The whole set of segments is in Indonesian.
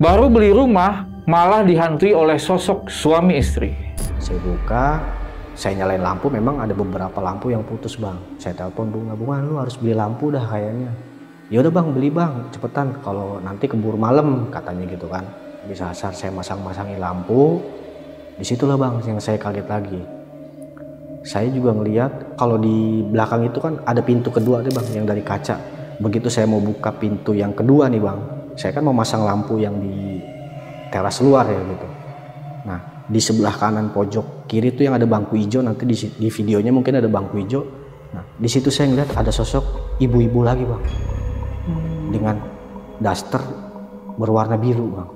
Baru beli rumah, malah dihantui oleh sosok suami istri. Saya buka, saya nyalain lampu, memang ada beberapa lampu yang putus bang. Saya telepon bunga, lu harus beli lampu dah kayaknya. Ya udah bang, beli bang, cepetan. Kalau nanti keburu malam katanya gitu kan. Bisa asar saya masang-masangin lampu. Disitulah bang yang saya kaget lagi. Saya juga ngelihat kalau di belakang itu kan ada pintu kedua deh bang, yang dari kaca. Begitu saya mau buka pintu yang kedua nih bang, saya kan mau masang lampu yang di teras luar ya gitu. Nah di sebelah kanan pojok kiri tuh yang ada bangku hijau, nanti di videonya mungkin ada bangku hijau. Nah di situ saya ngeliat ada sosok ibu-ibu lagi bang, dengan daster berwarna biru bang.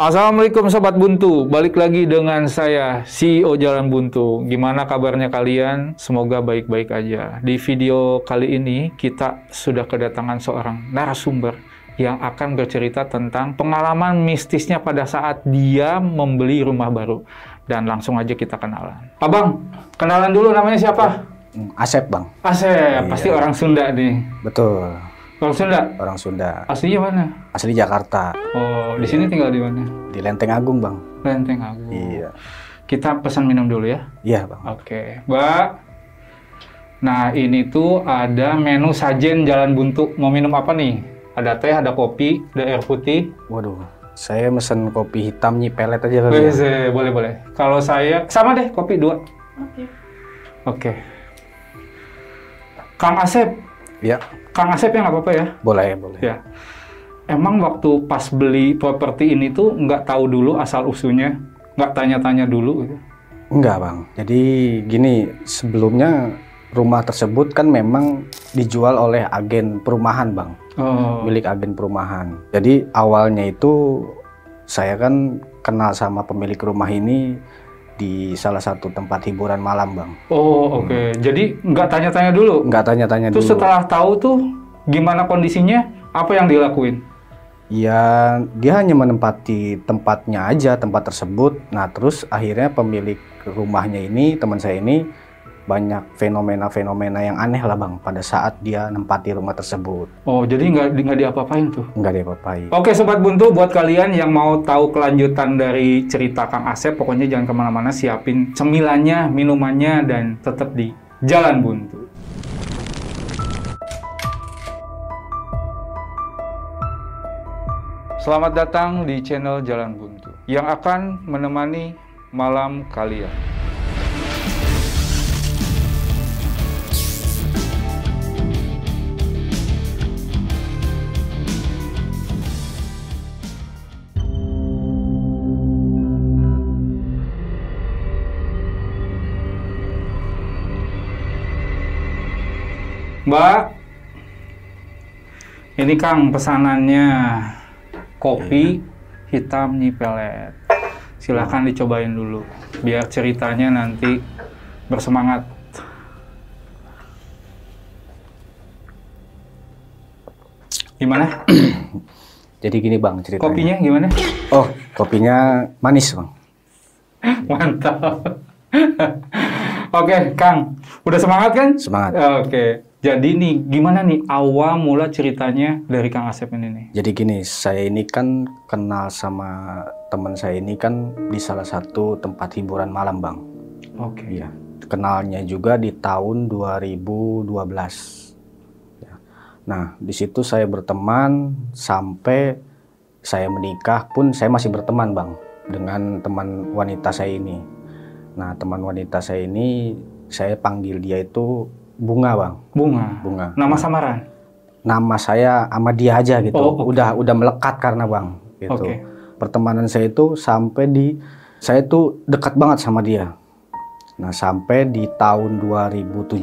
Assalamualaikum Sobat Buntu, balik lagi dengan saya, CEO Jalan Buntu. Gimana kabarnya kalian? Semoga baik-baik aja. Di video kali ini, kita sudah kedatangan seorang narasumber yang akan bercerita tentang pengalaman mistisnya pada saat dia membeli rumah baru. Dan langsung aja kita kenalan. Abang, kenalan dulu, namanya siapa? Asep bang. Asep, pasti Iya. Orang Sunda nih. Betul. Orang Sunda? Orang Sunda. Aslinya mana? Asli Jakarta. Oh, di sini tinggal di mana? Di Lenteng Agung bang. Lenteng Agung. Iya. Kita pesan minum dulu ya. Iya bang. Oke, Mbak. Nah, ini tuh ada menu sajen Jalan Buntu. Mau minum apa nih? Ada teh, ada kopi, ada air putih. Waduh, saya mesen kopi hitam pelet aja kali ya. Wes, boleh. Kalau saya sama deh, kopi 2. Oke. Oke. Kang Asep. Ya. Kang Asep ya nggak apa-apa ya? Boleh. Ya. Emang waktu pas beli properti ini tuh nggak tahu dulu asal usulnya, nggak tanya-tanya dulu gitu? Enggak bang. Jadi gini, sebelumnya rumah tersebut kan memang dijual oleh agen perumahan bang. Oh. Milik agen perumahan. Jadi awalnya itu saya kan kenal sama pemilik rumah ini di salah satu tempat hiburan malam bang. Oh, oke. Jadi nggak tanya-tanya dulu? Nggak tanya-tanya dulu. Terus setelah tahu tuh gimana kondisinya, apa yang dilakuin? Ya, dia hanya menempati tempatnya aja, tempat tersebut. Nah, terus akhirnya pemilik rumahnya ini, teman saya ini, banyak fenomena-fenomena yang aneh lah bang, pada saat dia nempati rumah tersebut. Oh, jadi nggak diapa-apain tuh? Nggak diapa-apain. Oke, Sobat Buntu, buat kalian yang mau tahu kelanjutan dari cerita Kang Asep, pokoknya jangan kemana-mana, siapin cemilannya, minumannya, dan tetap di Jalan Buntu. Selamat datang di channel Jalan Buntu yang akan menemani malam kalian. Mbak, ini Kang pesanannya. Kopi hitam pelet. Silahkan dicobain dulu, biar ceritanya nanti bersemangat. Gimana? Jadi gini bang ceritanya. Kopinya gimana? Oh, kopinya manis bang. Mantap. Oke, Kang. Udah semangat kan? Semangat. Oke. Jadi nih, gimana nih awal mula ceritanya dari Kang Asep ini nih? Jadi gini, saya ini kan kenal sama teman saya ini kan di salah satu tempat hiburan malam bang. Oke. Iya. Kenalnya juga di tahun 2012. Ya. Nah, di situ saya berteman sampai saya menikah pun saya masih berteman bang dengan teman wanita saya ini. Nah, teman wanita saya ini saya panggil dia itu Bunga bang. Bunga. Nama samaran? Nama saya sama dia aja gitu. Oh, okay. Udah melekat karena bang. Gitu. Okay. Pertemanan saya itu sampai saya tuh dekat banget sama dia. Nah sampai di tahun 2017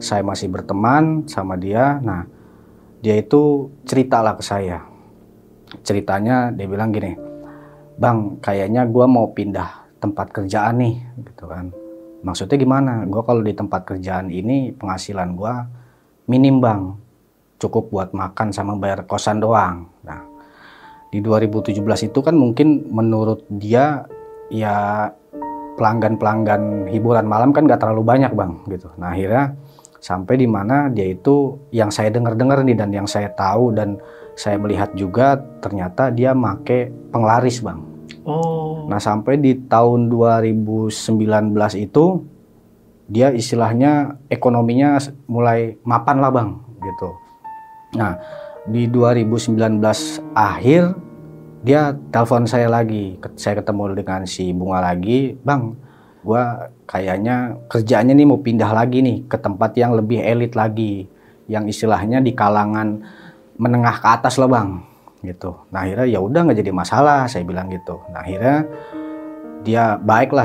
saya masih berteman sama dia. Nah dia itu ceritalah ke saya. Ceritanya dia bilang gini, bang kayaknya gua mau pindah tempat kerjaan nih, gitu kan. Maksudnya gimana? Gue kalau di tempat kerjaan ini penghasilan gue minim bang, cukup buat makan sama bayar kosan doang. Nah di 2017 itu kan mungkin menurut dia ya pelanggan hiburan malam kan gak terlalu banyak bang gitu. Nah akhirnya Sampai di mana dia itu yang saya dengar-dengar nih dan yang saya tahu dan saya melihat juga ternyata dia make penglaris Bang. Oh. Nah sampai di tahun 2019 itu dia istilahnya ekonominya mulai mapan lah Bang gitu. Nah di 2019 akhir dia telepon saya lagi, saya ketemu dengan si Bunga lagi, Bang gua kayaknya kerjaannya nih mau pindah lagi nih ke tempat yang lebih elit lagi, yang istilahnya di kalangan menengah ke atas lah Bang gitu. Nah akhirnya ya udah nggak jadi masalah, saya bilang gitu. Nah akhirnya dia baik lah,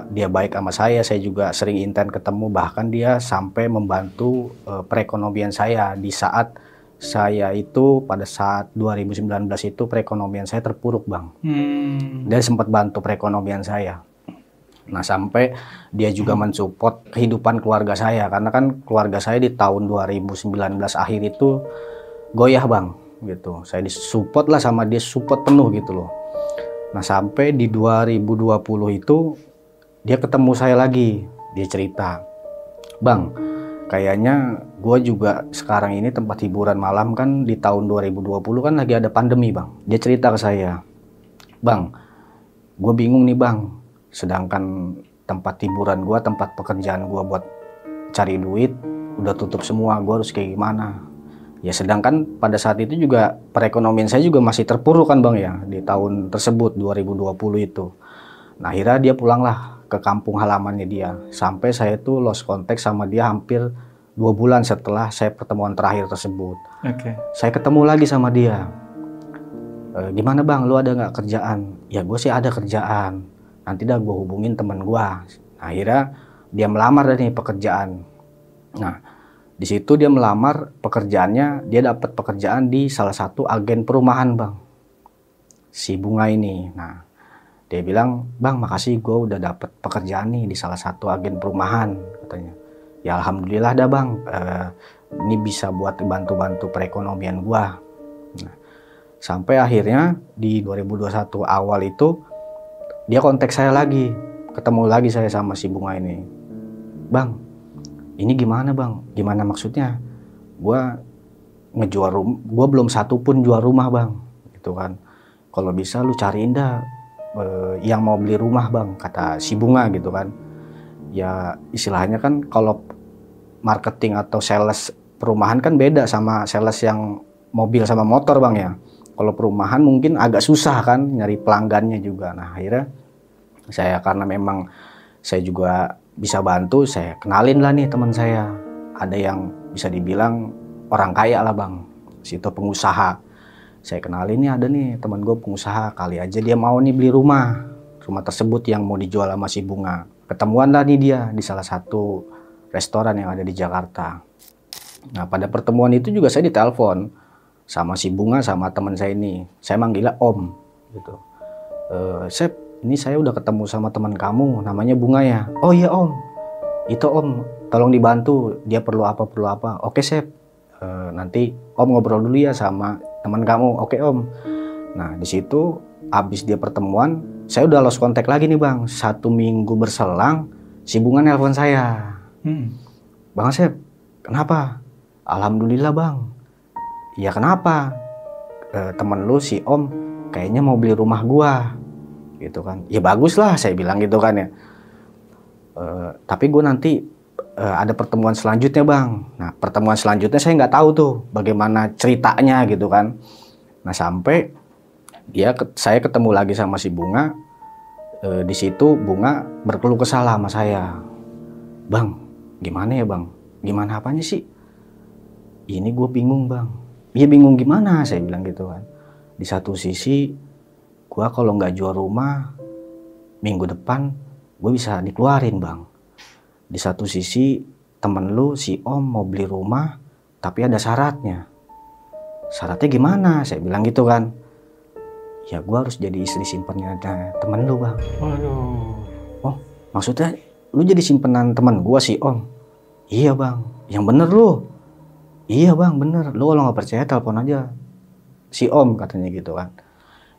dia baik sama saya juga sering intent ketemu, bahkan dia sampai membantu perekonomian saya di saat saya itu pada saat 2019 itu perekonomian saya terpuruk Bang. Dia sempat bantu perekonomian saya. Nah sampai dia juga mensupport kehidupan keluarga saya, karena kan keluarga saya di tahun 2019 akhir itu goyah Bang gitu. Saya disupport lah sama dia, support penuh gitu loh. Nah sampai di 2020 itu dia ketemu saya lagi, dia cerita, Bang kayaknya gue juga sekarang ini tempat hiburan malam kan di tahun 2020 kan lagi ada pandemi Bang. Dia cerita ke saya, Bang gue bingung nih Bang, sedangkan tempat hiburan gue, tempat pekerjaan gue buat cari duit udah tutup semua, gue harus kayak gimana? Ya sedangkan pada saat itu juga perekonomian saya juga masih terpuruk kan Bang ya, di tahun tersebut 2020 itu. Nah akhirnya dia pulanglah ke kampung halamannya dia, sampai saya tuh lost contact sama dia hampir 2 bulan setelah saya pertemuan terakhir tersebut. Saya ketemu lagi sama dia, gimana Bang, lu ada nggak kerjaan? Ya gue sih ada kerjaan, nanti dah gue hubungin temen gue. Nah, akhirnya dia melamar dari pekerjaan. Nah di situ dia melamar pekerjaannya, dia dapat pekerjaan di salah satu agen perumahan Bang, si Bunga ini. Nah dia bilang, Bang makasih gue udah dapat pekerjaan nih di salah satu agen perumahan katanya. Ya alhamdulillah dah Bang, ini bisa buat bantu-bantu perekonomian gue. Nah, sampai akhirnya di 2021 awal itu dia kontak saya lagi, ketemu lagi saya sama si Bunga ini. Bang, ini gimana Bang? Gimana maksudnya? Gua ngejual rumah, gua belum satu pun jual rumah Bang, gitu kan. Kalau bisa lu cariin dah yang mau beli rumah Bang, kata si Bunga gitu kan. Ya istilahnya kan kalau marketing atau sales perumahan kan beda sama sales yang mobil sama motor Bang ya. Kalau perumahan mungkin agak susah kan nyari pelanggannya juga. Nah akhirnya saya, karena memang saya juga bisa bantu, saya kenalin lah nih teman saya. Ada yang bisa dibilang orang kaya lah Bang, situ pengusaha. Saya kenalin nih, ada nih teman gue pengusaha, kali aja dia mau nih beli rumah tersebut yang mau dijual sama si Bunga. Ketemuan lah nih dia di salah satu restoran yang ada di Jakarta. Nah pada pertemuan itu juga saya ditelepon sama si Bunga sama teman saya ini. Saya manggilnya Om gitu. Sep, ini saya udah ketemu sama teman kamu, namanya Bunga ya. Oh iya Om, itu Om, tolong dibantu, dia perlu apa. Oke Sep, nanti Om ngobrol dulu ya sama teman kamu. Oke Om. Nah di situ abis dia pertemuan, saya udah lost contact lagi nih Bang. 1 minggu berselang, si Bunga nelpon saya. Bang Sep, kenapa? Alhamdulillah Bang. Ya kenapa? Temen lu si Om kayaknya mau beli rumah gua gitu kan. Ya bagus lah saya bilang gitu kan ya. Tapi gue nanti ada pertemuan selanjutnya Bang. Nah pertemuan selanjutnya saya nggak tahu tuh bagaimana ceritanya gitu kan. Nah sampai saya ketemu lagi sama si Bunga. Di situ Bunga berkeluh kesah sama saya. Bang gimana ya Bang? Gimana apanya sih? Ini gue bingung Bang. Ya bingung gimana, saya bilang gitu kan. Di satu sisi gue kalau nggak jual rumah minggu depan gue bisa dikeluarin Bang. Di satu sisi temen lu si Om mau beli rumah tapi ada syaratnya. Syaratnya gimana, saya bilang gitu kan. Ya gue harus jadi istri simpennya temen lu Bang. Waduh. Oh maksudnya lu jadi simpenan temen gue si Om? Iya Bang. Yang bener lu? Iya Bang bener, lu kalau nggak percaya telepon aja si Om, katanya gitu kan.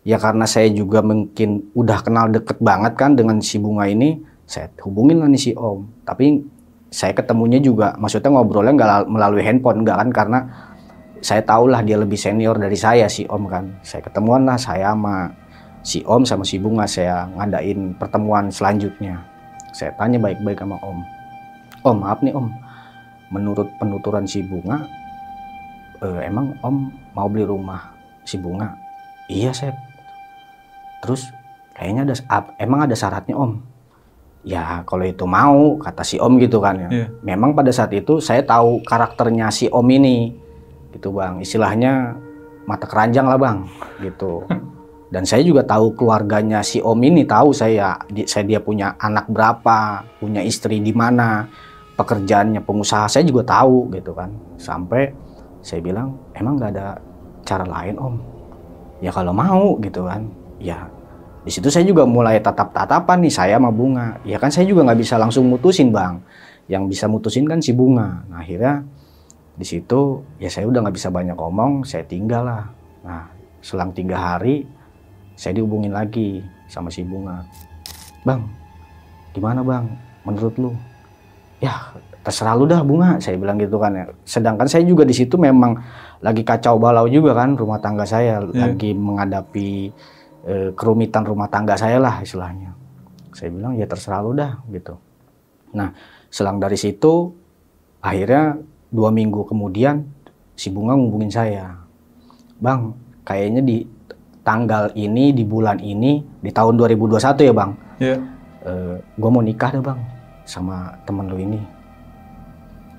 Ya karena saya juga mungkin udah kenal deket banget kan dengan si Bunga ini, saya hubungin lah nih si Om. Tapi saya ketemunya juga, maksudnya ngobrolnya nggak melalui handphone, nggak kan, karena saya tahulah dia lebih senior dari saya, si Om kan. Saya ketemuan lah, saya sama si Om sama si Bunga, saya ngadain pertemuan selanjutnya. Saya tanya baik-baik sama Om. Om, maaf nih Om, menurut penuturan si Bunga, emang Om mau beli rumah si Bunga? Iya, Sep. Terus kayaknya emang ada syaratnya Om? Ya kalau itu mau, kata si Om gitu kan ya. Yeah. Memang pada saat itu saya tahu karakternya si Om ini, gitu Bang. Istilahnya mata keranjang lah Bang, gitu. Dan saya juga tahu keluarganya si Om ini, tahu saya dia punya anak berapa, punya istri di mana, pekerjaannya pengusaha saya juga tahu gitu kan. Sampai saya bilang, emang nggak ada cara lain Om? Ya kalau mau gitu kan. Ya di situ saya juga mulai tatap-tatapan nih, saya sama Bunga. Ya kan saya juga nggak bisa langsung mutusin Bang. Yang bisa mutusin kan si Bunga. Nah akhirnya di situ ya saya udah nggak bisa banyak ngomong, saya tinggal lah. Nah selang 3 hari saya dihubungin lagi sama si Bunga. Bang, gimana Bang? Menurut lu? Ya terserah lu dah Bunga, saya bilang gitu kan ya. Sedangkan saya juga di situ memang lagi kacau balau juga kan, rumah tangga saya lagi menghadapi kerumitan rumah tangga saya lah istilahnya. Saya bilang ya terserah lu dah gitu. Nah selang dari situ akhirnya 2 minggu kemudian si Bunga ngubungin saya. Bang, kayaknya di tanggal ini, di bulan ini, di tahun 2021 ya Bang. Yeah. Gue mau nikah deh Bang sama temen lu ini.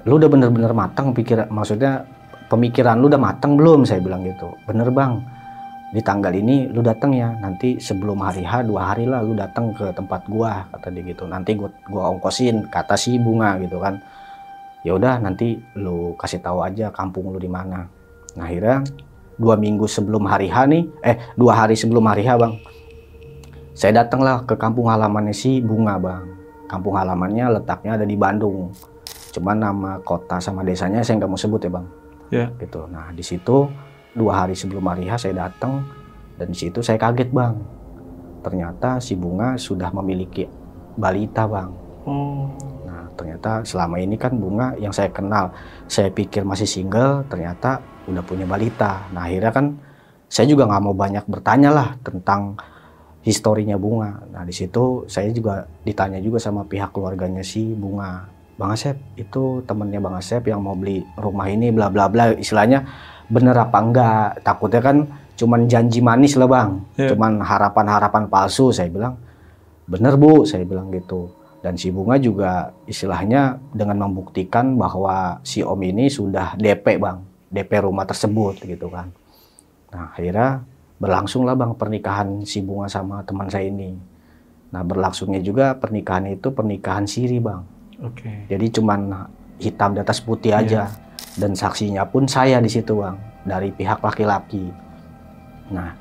Lu udah bener-bener matang maksudnya pemikiran lu udah matang belum? Saya bilang gitu. Bener Bang, di tanggal ini lu datang ya, nanti sebelum hari H 2 hari lah lu datang ke tempat gua, kata dia gitu. Nanti gua ongkosin, kata si Bunga gitu kan. Ya udah nanti lu kasih tahu aja kampung lu di mana. Nah akhirnya 2 minggu sebelum hari H nih, 2 hari sebelum hari H Bang, saya datanglah ke kampung halamannya si Bunga Bang. Kampung halamannya letaknya ada di Bandung. Cuman nama kota sama desanya saya nggak mau sebut ya Bang. Yeah. Gitu. Nah di situ 2 hari sebelum hari H saya datang, dan di situ saya kaget Bang. Ternyata si Bunga sudah memiliki balita Bang. Oh. Nah ternyata selama ini kan Bunga yang saya kenal, saya pikir masih single, ternyata udah punya balita. Nah akhirnya kan saya juga nggak mau banyak bertanya lah tentang historinya Bunga. Nah di situ saya juga ditanya juga sama pihak keluarganya si Bunga. Bang Asep itu temennya Bang Asep yang mau beli rumah ini bla bla bla, istilahnya bener apa enggak, takutnya kan cuman janji manis lah Bang, cuman harapan-harapan palsu. Saya bilang bener Bu, saya bilang gitu. Dan si Bunga juga istilahnya dengan membuktikan bahwa si Om ini sudah DP Bang, DP rumah tersebut gitu kan. Nah akhirnya berlangsung lah Bang pernikahan si Bunga sama teman saya ini. Nah berlangsungnya juga pernikahan itu pernikahan siri Bang. Oke. Jadi cuman hitam di atas putih aja. Dan saksinya pun saya di situ Bang, dari pihak laki-laki. Nah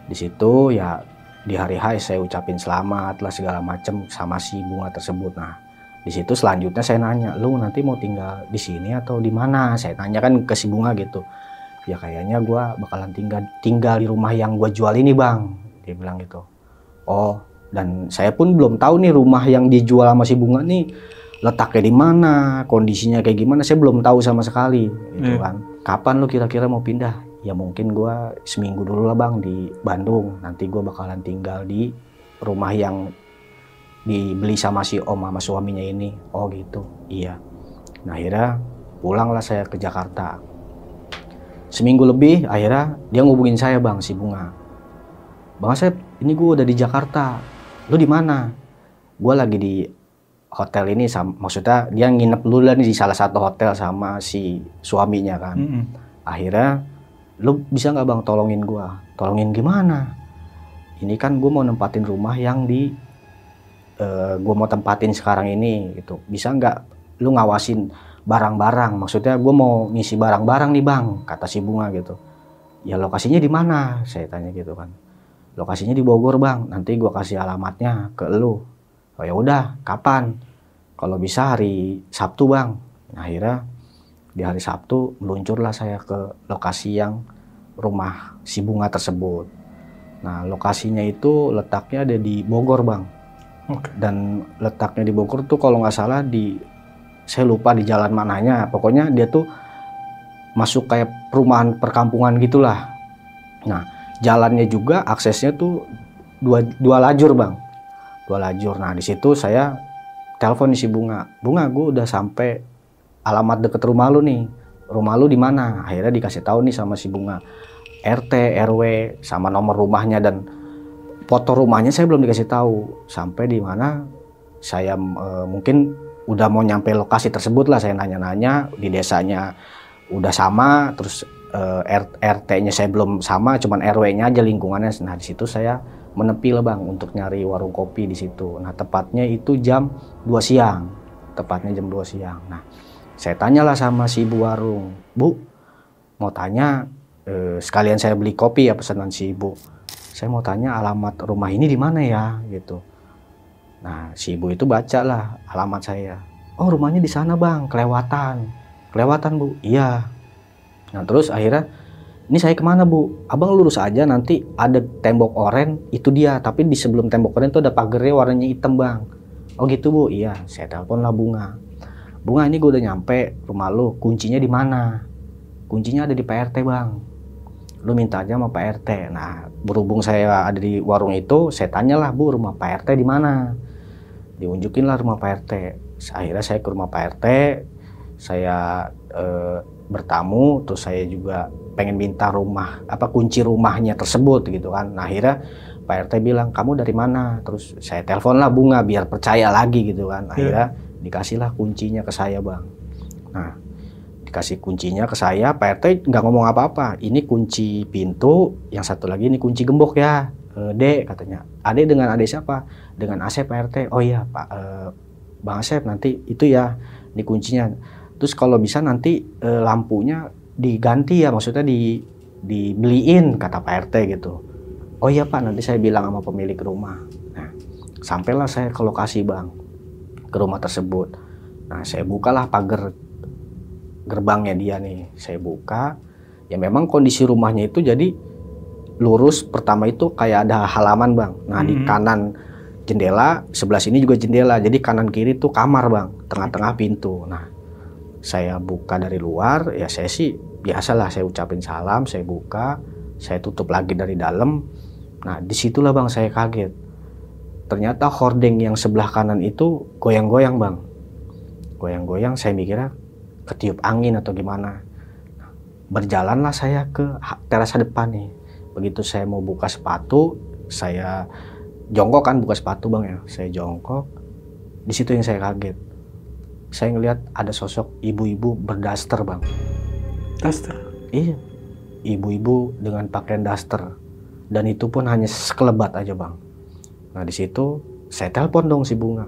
di situ ya di hari H saya ucapin selamat lah segala macem sama si Bunga tersebut. Nah di situ selanjutnya saya nanya, lu nanti mau tinggal di sini atau di mana? Saya tanya kan ke si Bunga gitu. Ya kayaknya gue bakalan tinggal di rumah yang gue jual ini Bang, dia bilang gitu. Oh, dan saya pun belum tahu nih rumah yang dijual sama si Bunga nih letaknya di mana, kondisinya kayak gimana, saya belum tahu sama sekali gitu kan. Kapan lu kira-kira mau pindah? Ya mungkin gua seminggu dulu lah Bang di Bandung, nanti gua bakalan tinggal di rumah yang dibeli sama si Om sama suaminya ini. Oh gitu, iya. Nah akhirnya pulanglah saya ke Jakarta. Seminggu lebih akhirnya dia ngubungin saya Bang, si Bunga. Bang Asep, ini gua udah di Jakarta, lu di mana? Gua lagi di hotel ini, maksudnya dia nginep dulu lah nih di salah satu hotel sama si suaminya kan. Akhirnya lu bisa nggak Bang tolongin gua? Tolongin gimana? Ini kan gua mau nempatin rumah yang gua mau tempatin sekarang ini gitu. Bisa nggak lu ngawasin barang-barang? Maksudnya gua mau ngisi barang-barang nih Bang, kata si Bunga gitu. Ya lokasinya di mana? Saya tanya gitu kan. Lokasinya di Bogor Bang, nanti gua kasih alamatnya ke lu. Oh ya udah, kapan? Kalau bisa hari Sabtu Bang. Nah, akhirnya di hari Sabtu meluncurlah saya ke lokasi yang rumah si Bunga tersebut. Nah lokasinya itu letaknya ada di Bogor Bang. Dan letaknya di Bogor tuh kalau nggak salah di Saya lupa di jalan mananya. Pokoknya dia tuh masuk kayak perumahan perkampungan gitulah. Nah, jalannya juga aksesnya tuh dua lajur bang, dua lajur. Nah di situ saya telepon si Bunga, Bunga gue udah sampai alamat deket rumah lu nih, rumah lu di mana? Akhirnya dikasih tahu nih sama si Bunga, RT, RW, sama nomor rumahnya dan foto rumahnya saya belum dikasih tahu. Sampai di mana saya mungkin udah mau nyampe lokasi tersebut lah, saya nanya-nanya di desanya udah sama, terus RT-nya saya belum sama, cuman RW-nya aja lingkungannya. Nah di situ saya menepi lah bang untuk nyari warung kopi di situ. Nah tepatnya itu jam 2 siang, tepatnya jam 2 siang. Nah saya tanyalah sama si ibu warung, Bu mau tanya sekalian saya beli kopi ya pesanan si ibu. Saya mau tanya alamat rumah ini di mana ya gitu. Nah si ibu itu baca lah alamat saya. Oh rumahnya di sana bang, kelewatan. Kelewatan Bu, iya. Nah terus akhirnya, ini saya kemana Bu? Abang lurus aja nanti ada tembok oren, itu dia. Tapi di sebelum tembok oren itu ada pagarnya warnanya hitam bang. Oh gitu Bu, iya. Saya telepon lah Bunga. Bunga ini gue udah nyampe rumah lu, kuncinya di mana? Kuncinya ada di Pak RT bang. Lu minta aja sama Pak RT. Nah berhubung saya ada di warung itu, saya tanyalah Bu rumah Pak RT di mana? Diunjukin lah rumah Pak RT. Akhirnya saya ke rumah Pak RT. Saya bertamu, terus saya juga pengen minta kunci rumahnya tersebut gitu kan. Nah akhirnya Pak RT bilang, kamu dari mana? Terus saya telepon lah Bunga biar percaya lagi gitu kan. Akhirnya dikasihlah kuncinya ke saya bang. Nah dikasih kuncinya ke saya, Pak RT nggak ngomong apa-apa. Ini kunci pintu, yang satu lagi ini kunci gembok ya, Dek katanya. Adek dengan adek siapa? Dengan Asep Pak RT. Oh iya Pak, Bang Asep nanti itu ya, ini kuncinya. Terus kalau bisa nanti lampunya diganti ya, maksudnya dibeliin kata Pak RT gitu. Oh iya Pak, nanti saya bilang sama pemilik rumah. Nah, sampailah saya ke lokasi bang, ke rumah tersebut. Nah, saya bukalah pagar gerbangnya dia nih. Saya buka, ya memang kondisi rumahnya itu jadi lurus. Pertama itu kayak ada halaman bang. Nah, di kanan jendela, sebelah sini juga jendela. Jadi kanan kiri tuh kamar bang, tengah-tengah pintu. Nah, saya buka dari luar, ya saya sih biasalah saya ucapin salam, saya buka, saya tutup lagi dari dalam. Nah disitulah bang saya kaget. Ternyata hordeng yang sebelah kanan itu goyang-goyang bang. Goyang-goyang, saya mikirnya ketiup angin atau gimana. Berjalanlah saya ke teras depan nih. Begitu saya mau buka sepatu, saya jongkok kan buka sepatu bang ya. Saya jongkok, di situ yang saya kaget. Saya ngelihat ada sosok ibu-ibu berdaster bang. Daster? Iya, ibu-ibu dengan pakaian daster, dan itu pun hanya sekelebat aja bang. Nah di situ saya telepon dong si Bunga.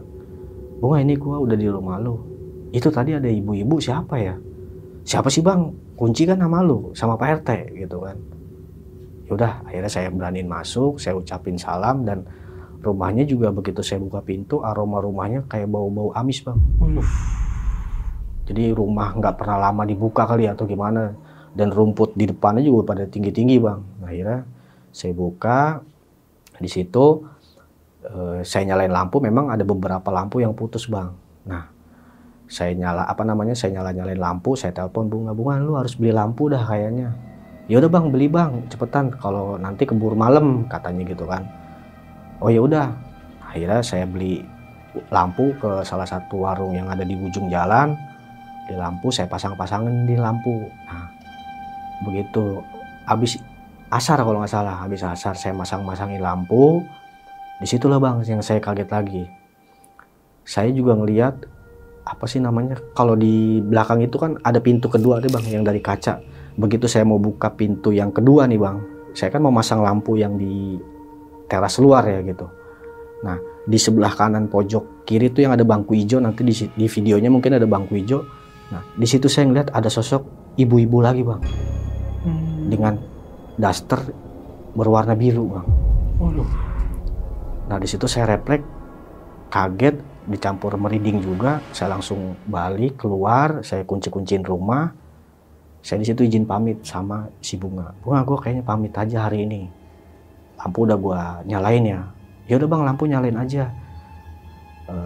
Bunga ini gua udah di rumah lu. Itu tadi ada ibu-ibu siapa ya? Siapa sih bang? Kunci kan nama lu sama Pak RT gitu kan. Yaudah akhirnya saya beraniin masuk, saya ucapin salam dan rumahnya juga begitu saya buka pintu, aroma rumahnya kayak bau-bau amis bang. Jadi rumah nggak pernah lama dibuka kali atau gimana. Dan rumput di depannya juga pada tinggi-tinggi bang. Nah, akhirnya saya buka, di situ saya nyalain lampu. Memang ada beberapa lampu yang putus bang. Nah saya nyalain lampu. Saya telepon Bunga, Bunga lu harus beli lampu dah kayaknya. Ya udah bang, beli bang, cepetan kalau nanti keburu malam katanya gitu kan. Oh ya udah, akhirnya saya beli lampu ke salah satu warung yang ada di ujung jalan. Di lampu saya pasang-pasangin di lampu. Nah begitu habis asar kalau nggak salah, habis asar saya masang-masangin lampu. Disitulah bang yang saya kaget lagi. Saya juga ngelihat apa sih namanya, kalau di belakang itu kan ada pintu kedua deh bang yang dari kaca. Begitu saya mau buka pintu yang kedua nih bang, saya kan mau masang lampu yang di teras luar ya gitu. Nah di sebelah kanan pojok kiri tuh yang ada bangku hijau, nanti di videonya mungkin ada bangku hijau. Nah di situ saya ngeliat ada sosok ibu-ibu lagi bang, dengan daster berwarna biru bang. Nah di situ saya refleks, kaget, dicampur merinding juga. Saya langsung balik keluar, saya kunci-kunciin rumah. Saya di situ izin pamit sama si Bunga. Bunga, gue kayaknya pamit aja hari ini. Lampu udah gue nyalain ya. Ya udah bang, lampu nyalain aja.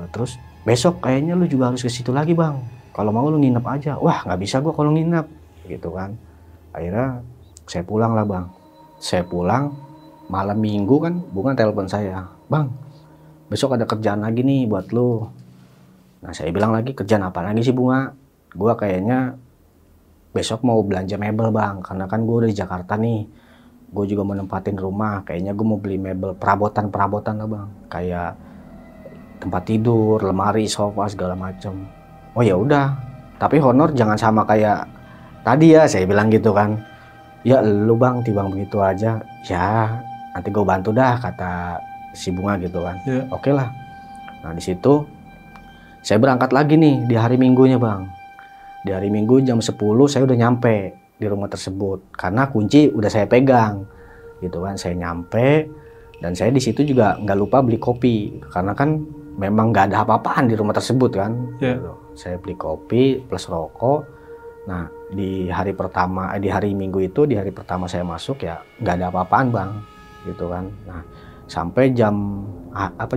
Terus besok kayaknya lu juga harus ke situ lagi bang. kalau mau lu nginep aja. Wah nggak bisa gua kalau nginep gitu kan. Akhirnya saya pulang lah bang. Saya pulang malam minggu kan Bunga telepon saya, bang besok ada kerjaan lagi nih buat lu. Nah saya bilang lagi, kerjaan apa lagi sih Bunga? Gua kayaknya besok mau belanja mebel bang, karena kan gue udah di Jakarta nih. Gue juga mau nempatin rumah, kayaknya gue mau beli mebel perabotan lah bang, kayak tempat tidur, lemari, sofa segala macem. Oh ya udah, tapi honor jangan sama kayak tadi ya, saya bilang gitu kan. Ya lu bang, tibang begitu aja. Ya nanti gue bantu dah, kata si Bunga gitu kan. Yeah. Oke lah. Nah di situ saya berangkat lagi nih di hari Minggunya bang. Di hari Minggu jam 10 saya udah nyampe di rumah tersebut karena kunci udah saya pegang gitu kan. Saya nyampe dan saya di situ juga nggak lupa beli kopi karena kan memang nggak ada apa-apaan di rumah tersebut kan. Yeah. Gitu. Saya beli kopi plus rokok. Nah di hari pertama di hari Minggu itu, di hari pertama saya masuk ya nggak ada apa-apaan bang gitu kan. Nah sampai jam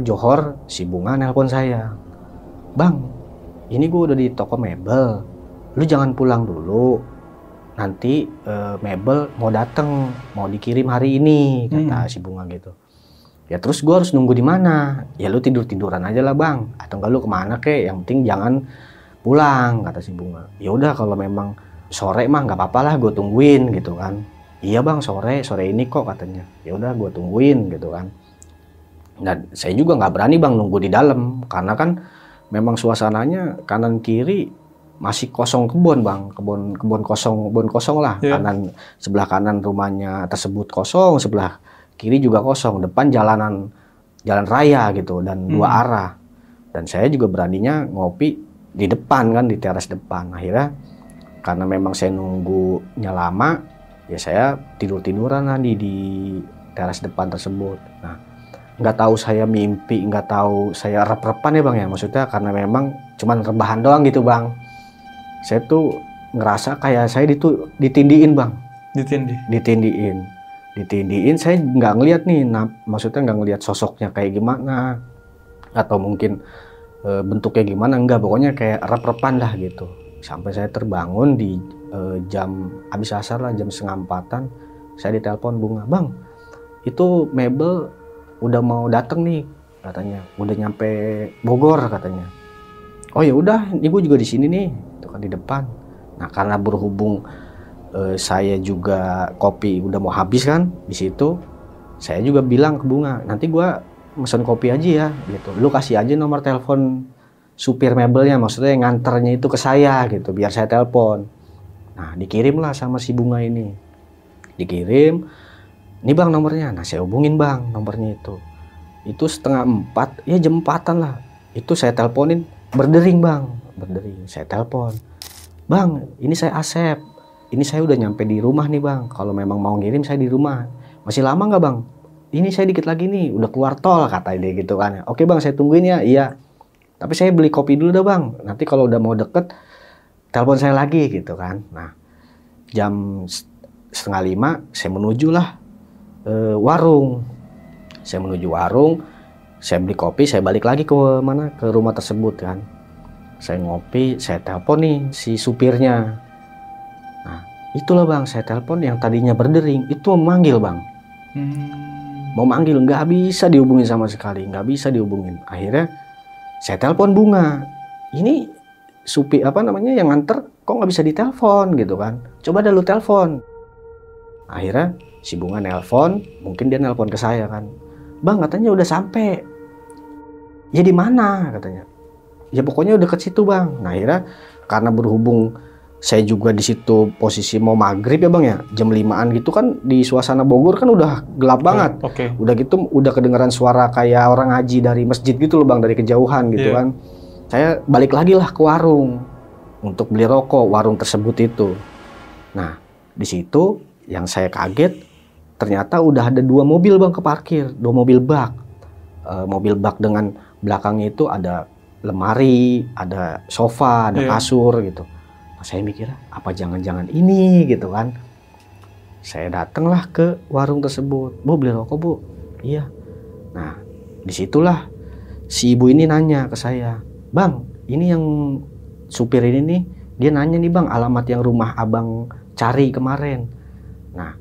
Johor si Bunga nelpon saya, bang ini gue udah di toko mebel, lu jangan pulang dulu, nanti mebel mau dateng, mau dikirim hari ini, kata si Bunga gitu. Ya terus gue harus nunggu di mana? Ya lu tiduran aja lah bang, atau enggak lu kemana kek? Yang penting jangan pulang, kata si Bunga. Ya udah kalau memang sore mah nggak apa-apa lah, gue tungguin gitu kan. Iya bang sore ini kok katanya. Ya udah gue tungguin gitu kan. Dan saya juga nggak berani bang nunggu di dalam karena kan memang suasananya kanan kiri masih kosong kebun bang, kebun kosong lah. Yeah. Sebelah kanan rumahnya tersebut kosong, sebelah kiri juga kosong, depan jalan raya gitu dan dua arah. Dan saya juga beraninya ngopi di depan kan, di teras depan. Akhirnya karena memang saya nunggunya lama, ya saya tiduran lah di teras depan tersebut. Nah nggak tahu saya mimpi, nggak tahu saya rep-repan ya bang ya, maksudnya karena memang cuman rebahan doang gitu bang. Saya tuh ngerasa kayak saya ditindiin bang. Ditindiin, saya nggak ngelihat nih, maksudnya nggak ngelihat sosoknya kayak gimana, atau mungkin bentuknya gimana, enggak, pokoknya kayak rep-repan lah gitu. Sampai saya terbangun di jam habis asar lah, jam 3:30, saya ditelepon Bunga, bang itu mebel udah mau dateng nih katanya, udah nyampe Bogor katanya. Oh ya udah, ibu juga di sini nih, itu kan di depan. Nah karena berhubung saya juga kopi udah mau habis kan di situ, saya juga bilang ke Bunga, nanti gua mesen kopi aja ya gitu, lu kasih aja nomor telepon supir mebelnya, maksudnya yang nganternya itu ke saya gitu, biar saya telepon. Nah dikirim lah sama si Bunga ini, dikirim, ini bang nomornya. Nah saya hubungin bang nomornya itu 3:30, ya jam 4-an lah, itu saya teleponin, berdering bang, saya telepon, bang ini saya Asep, ini saya udah nyampe di rumah nih bang, kalau memang mau ngirim saya di rumah. Masih lama nggak bang? Ini saya dikit lagi nih, udah keluar tol, kata dia gitu kan. Oke bang, saya tungguin ya. Iya, tapi saya beli kopi dulu dah bang, nanti kalau udah mau deket telepon saya lagi gitu kan. Nah jam 4:30 saya menuju lah warung. Saya menuju warung, saya beli kopi, saya balik lagi ke rumah tersebut kan. Saya ngopi, saya telepon nih si supirnya. Nah itulah bang, saya telepon, yang tadinya berdering itu memanggil bang. Mau manggil, nggak bisa dihubungin sama sekali, nggak bisa dihubungin. Akhirnya saya telepon Bunga, ini supir yang nganter kok nggak bisa ditelepon gitu kan, coba dah lu telepon. Akhirnya si Bunga nelpon, mungkin dia nelpon ke saya kan, bang katanya udah sampai. Ya di mana katanya? Ya pokoknya udah deket situ bang. Nah akhirnya karena berhubung saya juga di situ posisi mau maghrib ya bang ya, jam 5-an gitu kan, di suasana Bogor kan udah gelap banget. Udah gitu udah kedengeran suara kayak orang ngaji dari masjid gitu loh bang, dari kejauhan gitu kan. Saya balik lagi lah ke warung untuk beli rokok, warung tersebut itu. Nah di situ yang saya kaget, ternyata udah ada 2 mobil bang keparkir, 2 mobil bak. Mobil bak dengan belakangnya itu ada lemari, ada sofa, ada kasur gitu. Saya mikir, apa jangan-jangan ini gitu kan. Saya datanglah ke warung tersebut, bu beli rokok bu. Iya. Nah disitulah si ibu ini nanya ke saya, bang ini yang supir ini nih, dia nanya nih bang, alamat yang rumah abang cari kemarin. Nah,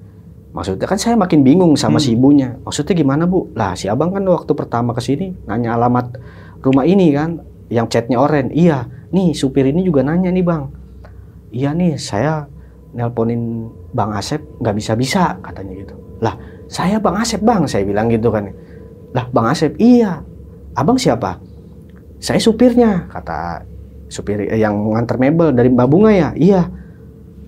maksudnya kan saya makin bingung sama si ibunya. Maksudnya gimana bu? Lah si abang kan waktu pertama kesini nanya alamat rumah ini kan, yang catnya oranye. Iya, nih supir ini juga nanya nih bang. Iya nih, saya nelponin Bang Asep nggak bisa-bisa katanya gitu. Lah, saya Bang Asep bang, saya bilang gitu kan. Lah Bang Asep, iya. Abang siapa? Saya supirnya, kata supir yang nganter mebel dari Mbak Bunga ya. Iya.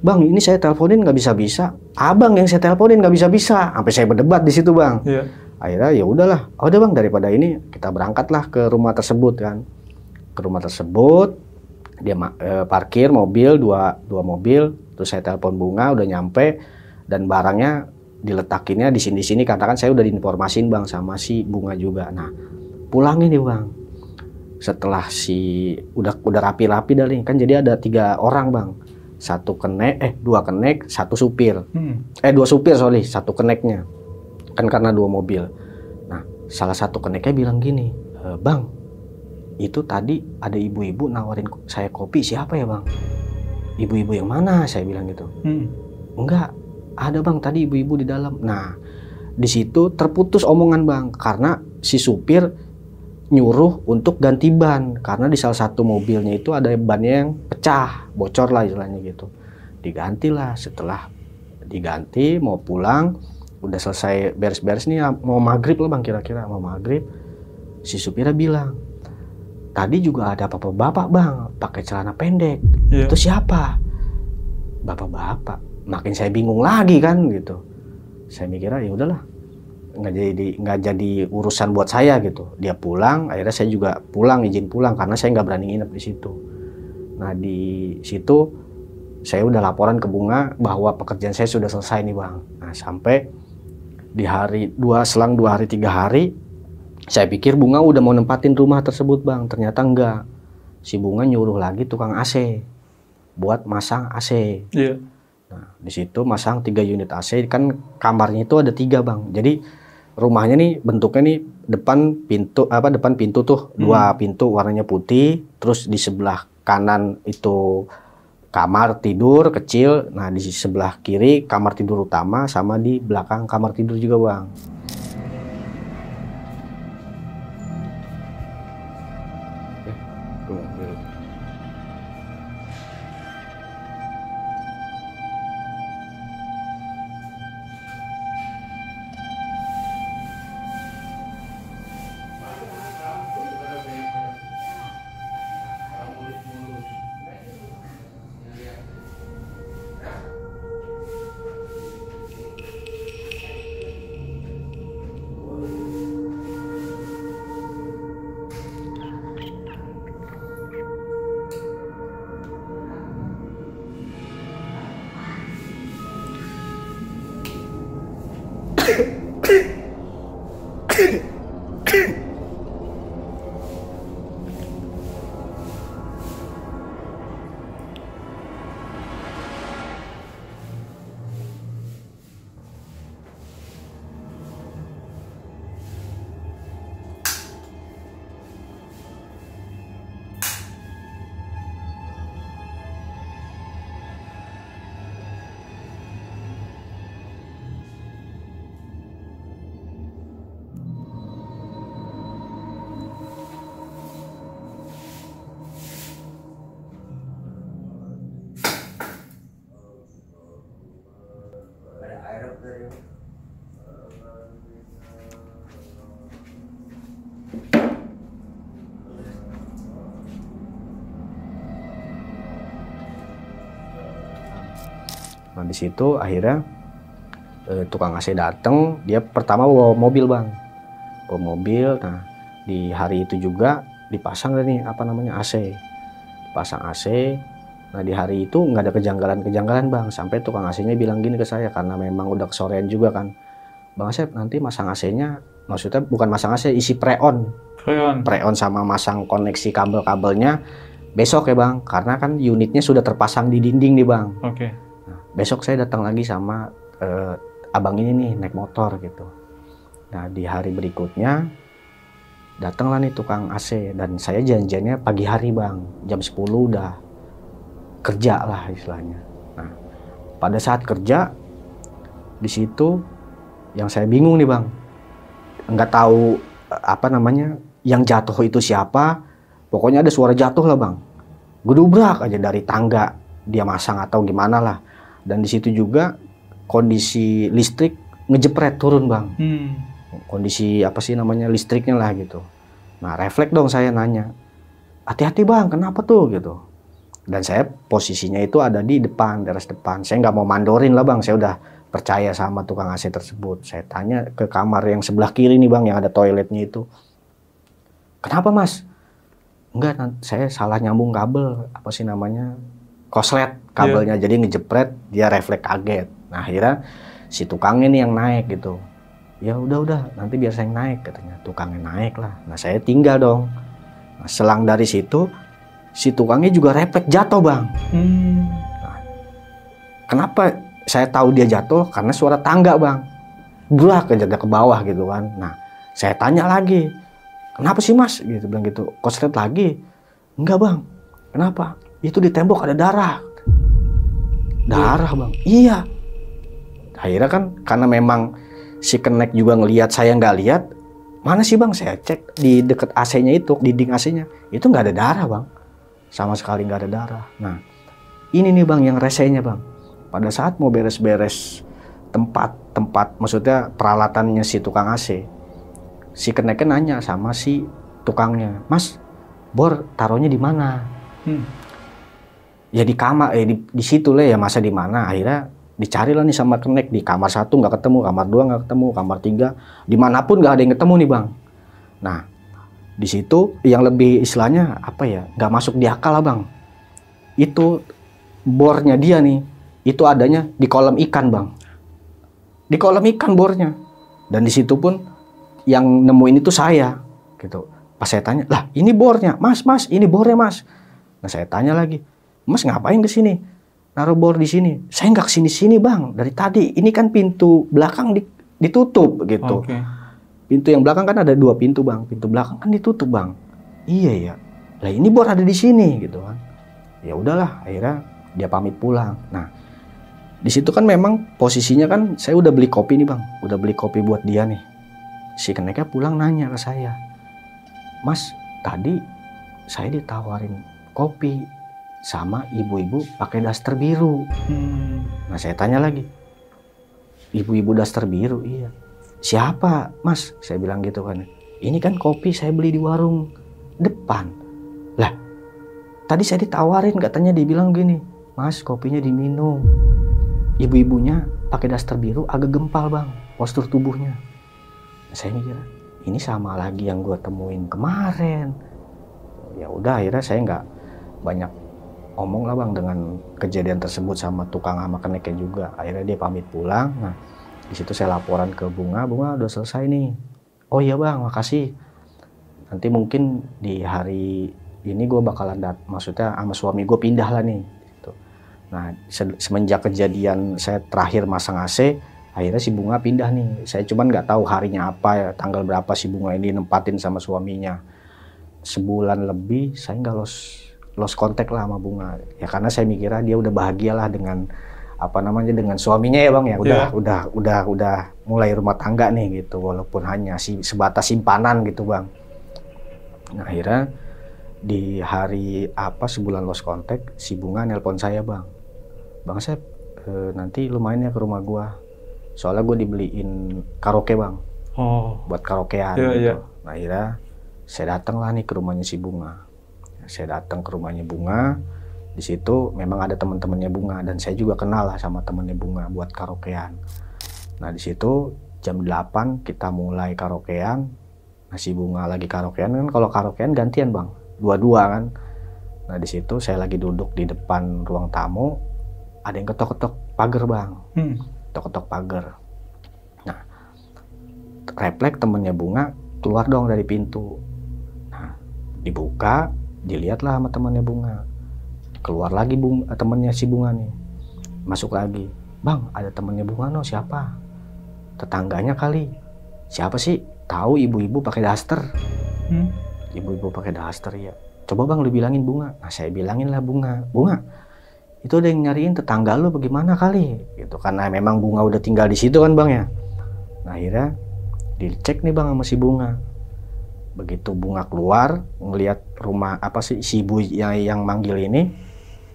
Bang, ini saya teleponin nggak bisa-bisa. Abang yang saya teleponin nggak bisa-bisa. Sampai saya berdebat di situ bang. Yeah. Akhirnya ya udahlah. Oh, udah bang, daripada ini kita berangkatlah ke rumah tersebut kan. Ke rumah tersebut, dia parkir mobil dua mobil. Terus saya telepon Bunga, udah nyampe dan barangnya diletakinnya di sini karena kan saya udah diinformasin bang sama si Bunga juga. Nah, pulang ini bang. Setelah udah rapi-rapi dah nih kan, jadi ada 3 orang bang. Dua kenek, satu supir. 2 supir, satu keneknya. Kan karena 2 mobil. Nah, salah satu keneknya bilang gini, bang, itu tadi ada ibu-ibu nawarin saya kopi, siapa ya bang? Ibu-ibu yang mana? Saya bilang gitu. Enggak, ada bang, tadi ibu-ibu di dalam. Nah, di situ terputus omongan bang, karena si supir nyuruh untuk ganti ban karena di salah satu mobilnya itu ada bannya yang pecah, bocor lah istilahnya gitu. Digantilah. Setelah diganti mau pulang, udah selesai beres-beres nih, mau maghrib lah bang, kira-kira mau maghrib. Si supirnya bilang, tadi juga ada bapak-bapak bang pakai celana pendek. Yeah. Itu siapa? Bapak-bapak. Makin saya bingung lagi kan gitu. Saya mikirnya ya udahlah, nggak jadi urusan buat saya gitu. Dia pulang, akhirnya saya juga pulang, izin pulang karena saya nggak berani nginep di situ. Nah di situ saya udah laporan ke Bunga bahwa pekerjaan saya sudah selesai nih bang. Nah sampai di selang 2 hari 3 hari, saya pikir Bunga udah mau nempatin rumah tersebut bang. Ternyata enggak. Si Bunga nyuruh lagi tukang AC buat masang AC. Yeah. Nah di situ masang 3 unit AC, kan kamarnya itu ada 3 bang. Jadi rumahnya nih bentuknya nih depan pintu tuh 2 pintu warnanya putih, terus di sebelah kanan itu kamar tidur kecil, nah di sebelah kiri kamar tidur utama, sama di belakang kamar tidur juga bang. Nah di situ akhirnya tukang AC datang, dia pertama bawa mobil bang, bawa mobil. Nah di hari itu juga dipasang nih AC, dipasang AC. Nah di hari itu nggak ada kejanggalan bang, sampai tukang AC-nya bilang gini ke saya, karena memang udah kesorean juga kan, Bang Asep nanti masang AC-nya, maksudnya bukan masang AC, isi preon sama masang koneksi kabel-kabelnya besok ya bang, karena kan unitnya sudah terpasang di dinding nih bang. Oke. Nah, besok saya datang lagi sama abang ini nih naik motor gitu. Nah di hari berikutnya datanglah nih tukang AC, dan saya janjiannya pagi hari bang, jam 10 udah kerja lah istilahnya. Nah, pada saat kerja di situ yang saya bingung nih bang, nggak tahu apa namanya yang jatuh itu siapa. Pokoknya ada suara jatuh lah bang, gedubrak aja dari tangga dia masang atau gimana lah. Dan di situ juga kondisi listrik ngejepret turun bang. Kondisi apa sih namanya listriknya lah gitu. Nah refleks dong saya nanya, hati-hati bang, kenapa tuh gitu. Dan saya posisinya itu ada di depan, teras depan. Saya nggak mau mandorin lah bang, saya udah percaya sama tukang AC tersebut. Saya tanya ke kamar yang sebelah kiri nih bang, yang ada toiletnya itu. Kenapa mas? Enggak, saya salah nyambung kabel, apa sih namanya, koslet kabelnya. Jadi ngejepret, dia refleks kaget. Nah akhirnya si tukangnya nih yang naik gitu. Ya udah, nanti biar saya naik katanya. Tukangnya naik lah. Nah saya tinggal dong. Nah, selang dari situ, si tukangnya juga refleks jatuh bang. Nah, kenapa saya tahu dia jatuh? Karena suara tangga bang. Burak aja ke bawah gitu kan. Nah saya tanya lagi, kenapa sih mas? Gitu bilang gitu. Koslet lagi? Enggak bang. Kenapa? Itu di tembok ada darah. Darah bang? Iya. Akhirnya kan karena memang si kenek juga ngelihat saya nggak lihat. Mana sih bang? Saya cek di deket AC-nya itu, dinding AC-nya. Itu nggak ada darah bang. Sama sekali nggak ada darah. Nah ini nih bang yang resenya bang. Pada saat mau beres-beres tempat, maksudnya peralatannya si tukang AC. Si keneknya nanya sama si tukangnya, mas, bor taruhnya di mana? Ya di kamar, di situ lah ya, masa di mana? Akhirnya dicari lah nih sama kenek, di kamar 1 nggak ketemu, kamar 2 nggak ketemu, kamar 3, dimanapun nggak ada yang ketemu nih bang. Nah di situ yang lebih istilahnya apa ya, nggak masuk di akal lah bang. Itu bornya dia nih, itu adanya di kolam ikan bang, di kolam ikan bornya. Dan di situ pun yang nemuin itu saya gitu. Pas saya tanya, lah ini bornya, mas ini bornya mas. Nah saya tanya lagi, mas ngapain kesini? Naruh bor di sini. Saya nggak kesini bang, dari tadi. Ini kan pintu belakang ditutup gitu. Okay. Pintu yang belakang kan ada 2 pintu bang. Pintu belakang kan ditutup bang. Iya ya. Lah ini bor ada di sini gitu kan. Ya udahlah, akhirnya dia pamit pulang. Nah di situ kan memang posisinya kan saya udah beli kopi nih bang, udah beli kopi buat dia nih. Si keneknya pulang nanya ke saya, mas tadi saya ditawarin kopi sama ibu-ibu pakai daster biru. Nah saya tanya lagi, ibu-ibu daster biru? Iya. Siapa mas? Saya bilang gitu kan. Ini kan kopi saya beli di warung depan. Lah tadi saya ditawarin, katanya dibilang gini, mas kopinya diminum. Ibu-ibunya pakai daster biru agak gempal bang, postur tubuhnya. Nah, saya mikir ini sama lagi yang gue temuin kemarin. Ya udah akhirnya saya nggak banyak omong lah bang dengan kejadian tersebut sama tukang sama keneknya juga. Akhirnya dia pamit pulang. Nah di situ saya laporan ke Bunga udah selesai nih. Oh iya bang, makasih. Nanti mungkin di hari ini gue bakalan maksudnya sama suami gue pindah lah nih. Gitu. Nah semenjak kejadian saya terakhir masang AC, akhirnya si Bunga pindah nih. Saya cuman nggak tahu harinya apa, tanggal berapa si Bunga ini nempatin sama suaminya. Sebulan lebih saya nggak lost contact lah sama Bunga. Ya karena saya mikirnya dia udah bahagia lah dengan apa namanya, dengan suaminya ya bang ya. Udah mulai rumah tangga nih gitu, walaupun hanya sebatas simpanan gitu bang. Nah akhirnya di hari sebulan lost contact, si Bunga nelpon saya, bang Sep, nanti lu main ya ke rumah gua, soalnya gua dibeliin karaoke bang, buat karaokean gitu. Nah akhirnya saya datang lah nih ke rumahnya si Bunga. Saya datang ke rumahnya Bunga, di situ memang ada teman-temannya Bunga dan saya juga kenal lah sama temannya Bunga buat karaokean. Nah di situ jam 8 kita mulai karaokean. Nah si Bunga lagi karaokean kan, kalau karaokean gantian bang, dua-dua kan. Nah di situ saya lagi duduk di depan ruang tamu, ada yang ketok-ketok pagar bang, ketok-ketok pagar. Nah refleks temennya Bunga keluar dong dari pintu. Nah dibuka, dilihatlah sama temannya Bunga. Keluar lagi temannya si Bunga nih, masuk lagi. Bang ada temannya Bunga no, siapa? Tetangganya kali. Siapa sih? Tahu ibu-ibu pakai daster. Ibu-ibu pakai daster ya. Coba bang lu bilangin Bunga. Nah saya bilangin lah Bunga, itu ada yang nyariin tetangga lu bagaimana kali gitu, karena memang Bunga udah tinggal di situ kan bang ya. Nah akhirnya dicek nih bang sama si Bunga. Begitu Bunga keluar ngelihat rumah apa sih si ibu yang manggil ini,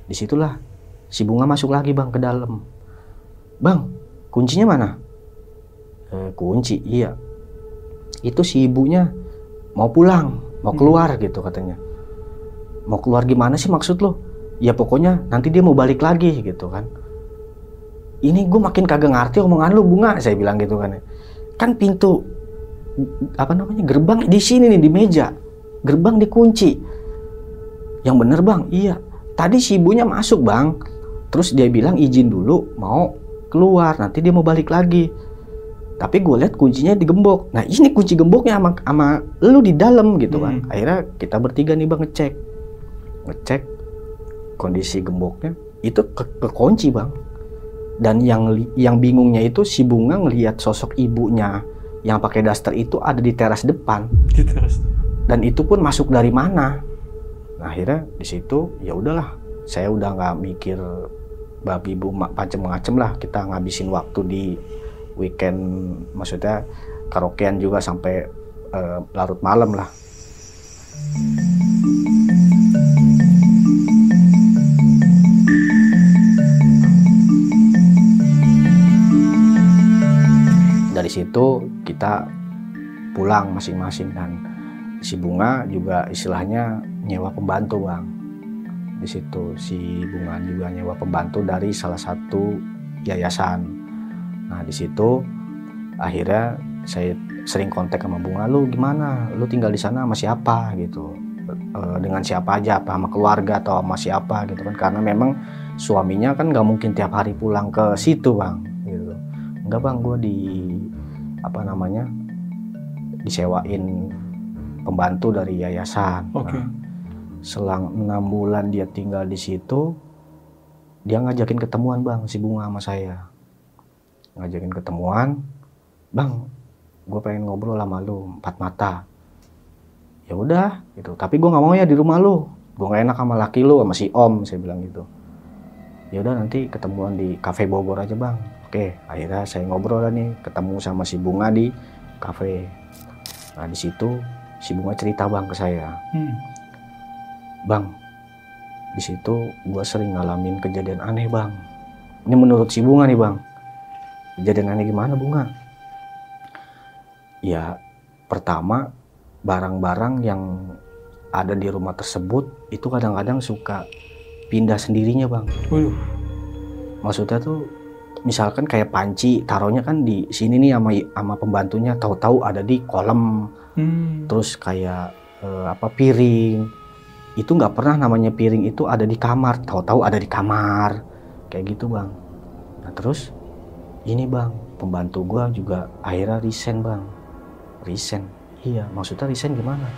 disitulah si Bunga masuk lagi bang ke dalam. Bang, kuncinya mana? Kunci, iya. Itu si ibunya mau pulang, mau keluar gitu katanya. Mau keluar gimana sih maksud lo? Ya pokoknya nanti dia mau balik lagi gitu kan. Ini gue makin kagak ngerti omongan lu Bunga, saya bilang gitu kan. Kan pintu apa namanya gerbang di sini nih di meja, gerbang dikunci. Yang bener bang, iya. Tadi si ibunya masuk bang, terus dia bilang izin dulu mau keluar, nanti dia mau balik lagi. Tapi gue lihat kuncinya digembok. Nah ini kunci gemboknya sama lu di dalam gitu kan. Akhirnya kita bertiga nih bang ngecek kondisi gemboknya itu kekunci bang. Dan yang bingungnya itu si Bunga ngelihat sosok ibunya yang pakai daster itu ada di teras depan. Di teras. Dan itu pun masuk dari mana? Nah akhirnya di situ ya udahlah, saya udah nggak mikir babi bu macem-macem lah, kita ngabisin waktu di weekend, maksudnya karaokean juga sampai larut malam lah. Dari situ kita pulang masing-masing dan si Bunga juga istilahnya nyewa pembantu bang. Di situ si Bunga juga nyewa pembantu dari salah satu yayasan. Nah di situ akhirnya saya sering kontak sama Bunga, lu gimana? Lu tinggal di sana sama siapa gitu? Dengan siapa aja? Apa sama keluarga atau sama siapa gitu kan? Karena memang suaminya kan nggak mungkin tiap hari pulang ke situ bang. Gitu. Enggak bang, gue disewain pembantu dari yayasan. Okay. Nah, selang 6 bulan dia tinggal di situ, dia ngajakin ketemuan bang si Bunga sama saya. Ngajakin ketemuan, bang, gue pengen ngobrol sama lu 4 mata. Ya udah, gitu. Tapi gue nggak mau ya di rumah lu. Gue nggak enak sama laki lu, sama si Om, saya bilang gitu. Ya udah nanti ketemuan di kafe Bogor aja bang. Oke, akhirnya saya ngobrol lah nih, ketemu sama si Bunga di kafe. Nah di situ si Bunga cerita bang ke saya, bang, di situ gue sering ngalamin kejadian aneh bang. Ini menurut si Bunga nih bang. Kejadian aneh gimana Bunga? Ya pertama, barang-barang yang ada di rumah tersebut itu kadang-kadang suka pindah sendirinya bang. Maksudnya tuh misalkan kayak panci taruhnya kan di sini nih sama pembantunya, tahu-tahu ada di kolam. Terus kayak piring itu nggak pernah namanya piring itu ada di kamar, tahu-tahu ada di kamar kayak gitu bang. Nah terus ini bang, pembantu gua juga akhirnya resign bang. Resign? Iya, maksudnya resign gimana?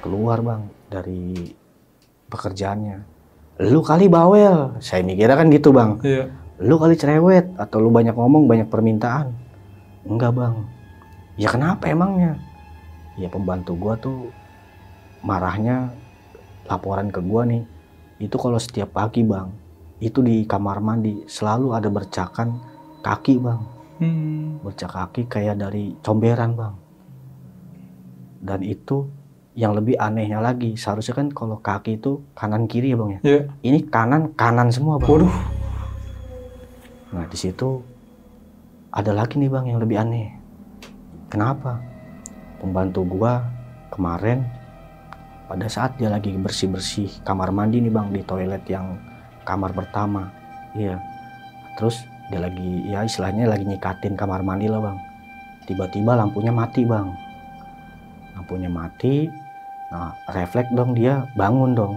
Keluar bang dari pekerjaannya. Lu kali bawel, saya mikirnya kan gitu bang. Iya. Lu kali cerewet atau lu banyak ngomong, banyak permintaan. Enggak bang. Ya kenapa emangnya? Ya pembantu gua tuh marahnya laporan ke gua nih. Itu kalau setiap pagi bang, itu di kamar mandi selalu ada bercakan kaki bang. Bercak kaki kayak dari comberan bang. Dan itu yang lebih anehnya lagi, seharusnya kan kalau kaki itu kanan kiri ya bang ya. Yeah. Ini kanan semua bang. Waduh. Nah di situ ada lagi nih bang yang lebih aneh. Kenapa? Pembantu gua kemarin pada saat dia lagi bersih-bersih kamar mandi nih bang, di toilet yang kamar pertama. Iya. Terus dia lagi ya istilahnya lagi nyikatin kamar mandi lah bang. Tiba-tiba lampunya mati bang. Lampunya mati. Nah refleks dong dia bangun dong.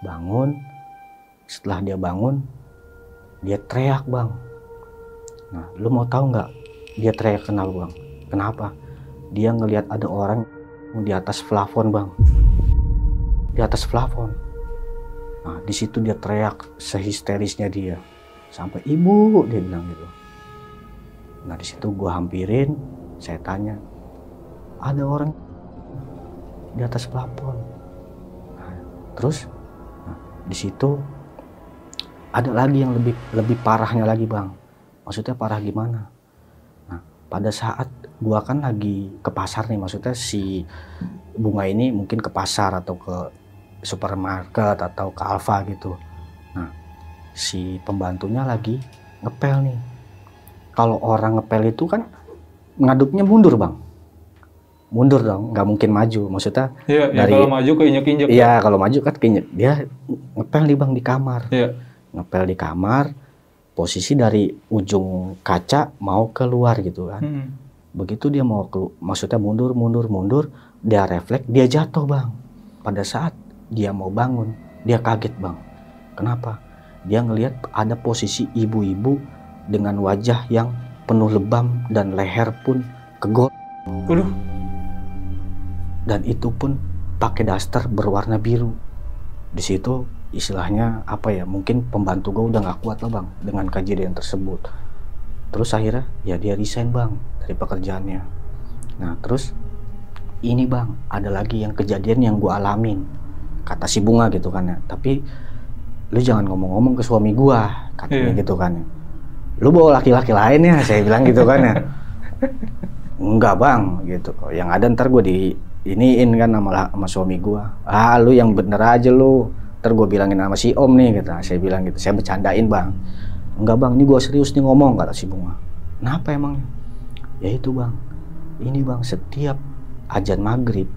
Bangun. Setelah dia bangun, dia teriak bang. Nah lu mau tahu nggak dia teriak kenapa bang? Kenapa? Dia ngelihat ada orang di atas plafon bang. Di atas plafon. Nah di situ dia teriak sehisterisnya dia. Sampai ibu dia bilang gitu. Nah di situ gua hampirin, saya tanya, ada orang di atas plafon. Nah, terus di situ ada lagi yang lebih parahnya lagi bang. Maksudnya parah gimana? Nah, pada saat gua kan lagi ke pasar nih, maksudnya si Bunga ini mungkin ke pasar atau ke supermarket atau ke Alfa gitu. Nah, si pembantunya lagi ngepel nih. Kalau orang ngepel itu kan ngadupnya mundur bang. Mundur dong, nggak mungkin maju. Maksudnya Iya, dari kalau maju keinjek-injek. Iya, kalau maju kan keinjek. Dia ngepel nih bang di kamar. Iya. Ngepel di kamar, posisi dari ujung kaca mau keluar gitu kan. Begitu dia mau maksudnya mundur, dia refleks, dia jatuh bang. Pada saat dia mau bangun, dia kaget bang. Kenapa? Dia ngelihat ada posisi ibu-ibu dengan wajah yang penuh lebam dan leher pun kegor. Dan itu pun pakai daster berwarna biru. Di situ istilahnya apa ya, mungkin pembantu gue udah nggak kuat lah bang dengan kejadian tersebut. Terus akhirnya ya dia resign bang dari pekerjaannya. Nah terus ini bang, ada lagi yang kejadian yang gue alamin, kata si Bunga gitu kan ya. Tapi lu jangan ngomong-ngomong ke suami gue, katanya gitu kan ya. Lu bawa laki-laki lain ya, saya bilang gitu kan ya. Enggak bang gitu. Yang ada ntar gue iniin kan sama suami gua. Ah lu yang bener aja lu. Ntar gua bilangin sama si Om nih gitu. Saya bilang gitu. Saya bercandain bang. Enggak bang, ini gua serius nih ngomong, kata si Bunga. Kenapa emangnya? Ya itu bang. Ini bang, setiap azan maghrib,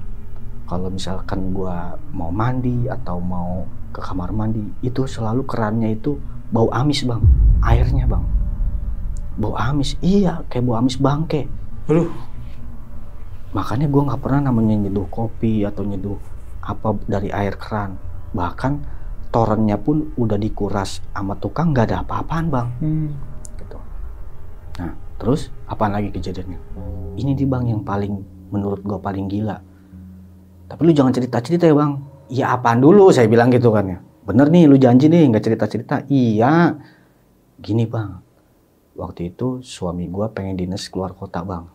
kalau misalkan gua mau mandi atau mau ke kamar mandi, itu selalu kerannya itu bau amis bang. Airnya bang. Bau amis. Iya, kayak bau amis bangke. Aduh. Makanya gue nggak pernah namanya nyeduh kopi atau nyeduh apa dari air keran. Bahkan torennya pun udah dikuras sama tukang, nggak ada apa-apaan bang. Gitu. Nah terus apaan lagi kejadiannya? Ini nih bang yang paling menurut gue paling gila. Tapi lu jangan cerita-cerita ya bang. Iya apaan dulu, saya bilang gitu kan ya. Bener nih lu janji nih nggak cerita-cerita. Iya. Gini bang. Waktu itu suami gue pengen dinas keluar kota bang.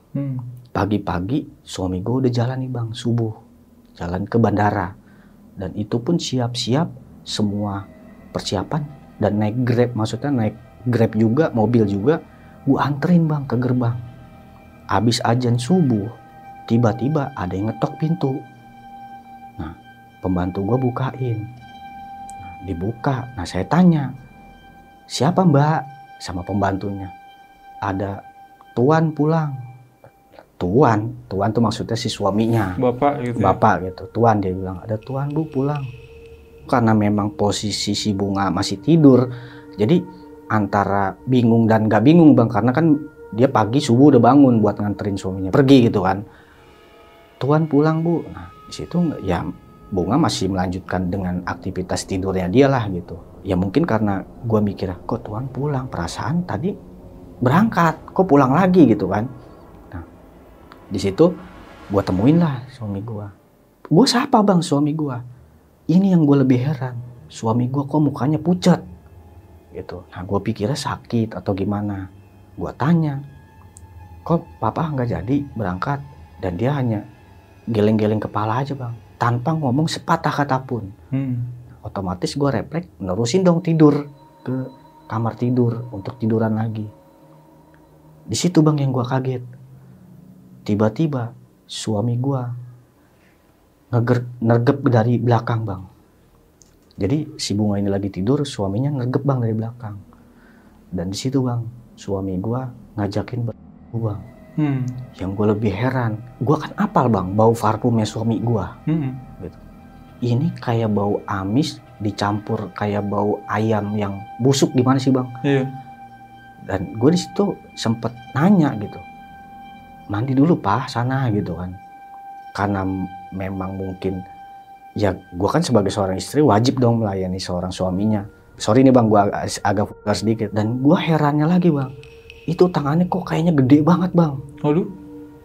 Pagi-pagi suami gue udah jalan nih bang, subuh. Jalan ke bandara. Dan itu pun siap-siap semua persiapan. Dan naik Grab, maksudnya naik Grab juga, mobil juga. Gue anterin bang ke gerbang. Abis azan subuh, tiba-tiba ada yang ngetok pintu. Nah, pembantu gue bukain. Nah, dibuka, nah saya tanya, siapa mbak? Sama pembantunya. Ada tuan pulang. Tuan tuh maksudnya si suaminya. Bapak gitu. Bapak gitu. Tuan, dia bilang, ada tuan bu pulang. Karena memang posisi si Bunga masih tidur. Jadi antara bingung dan gak bingung bang. Karena kan dia pagi subuh udah bangun buat nganterin suaminya pergi gitu kan. Tuan pulang bu. Nah disitu ya Bunga masih melanjutkan dengan aktivitas tidurnya dia lah gitu. Ya mungkin karena gue mikir, kok tuan pulang, perasaan tadi berangkat, kok pulang lagi gitu kan. Nah di situ gue temuin lah suami gue. Gue sapa bang suami gue. Ini yang gue lebih heran, suami gue kok mukanya pucat gitu. Nah gue pikirnya sakit atau gimana. Gue tanya, kok papa nggak jadi berangkat? Dan dia hanya geleng-geleng kepala aja bang, tanpa ngomong sepatah kata pun. Otomatis gue refleks nerusin dong tidur ke kamar tidur untuk tiduran lagi. Di situ bang yang gue kaget. Tiba-tiba suami gue nergep dari belakang bang. Jadi si Bunga ini lagi tidur, suaminya nergep bang dari belakang. Dan di situ bang, suami gue ngajakin bang. Yang gue lebih heran, gue kan apal bang bau parfumnya suami gue. Gitu. Ini kayak bau amis dicampur kayak bau ayam yang busuk, gimana sih bang? Iya. Dan gue di situ sempet nanya gitu, mandi dulu pak sana gitu kan. Karena memang mungkin ya gue kan sebagai seorang istri wajib dong melayani seorang suaminya. Sorry nih bang, gue agak vulgar sedikit. Dan gue herannya lagi bang, itu tangannya kok kayaknya gede banget bang. Waduh.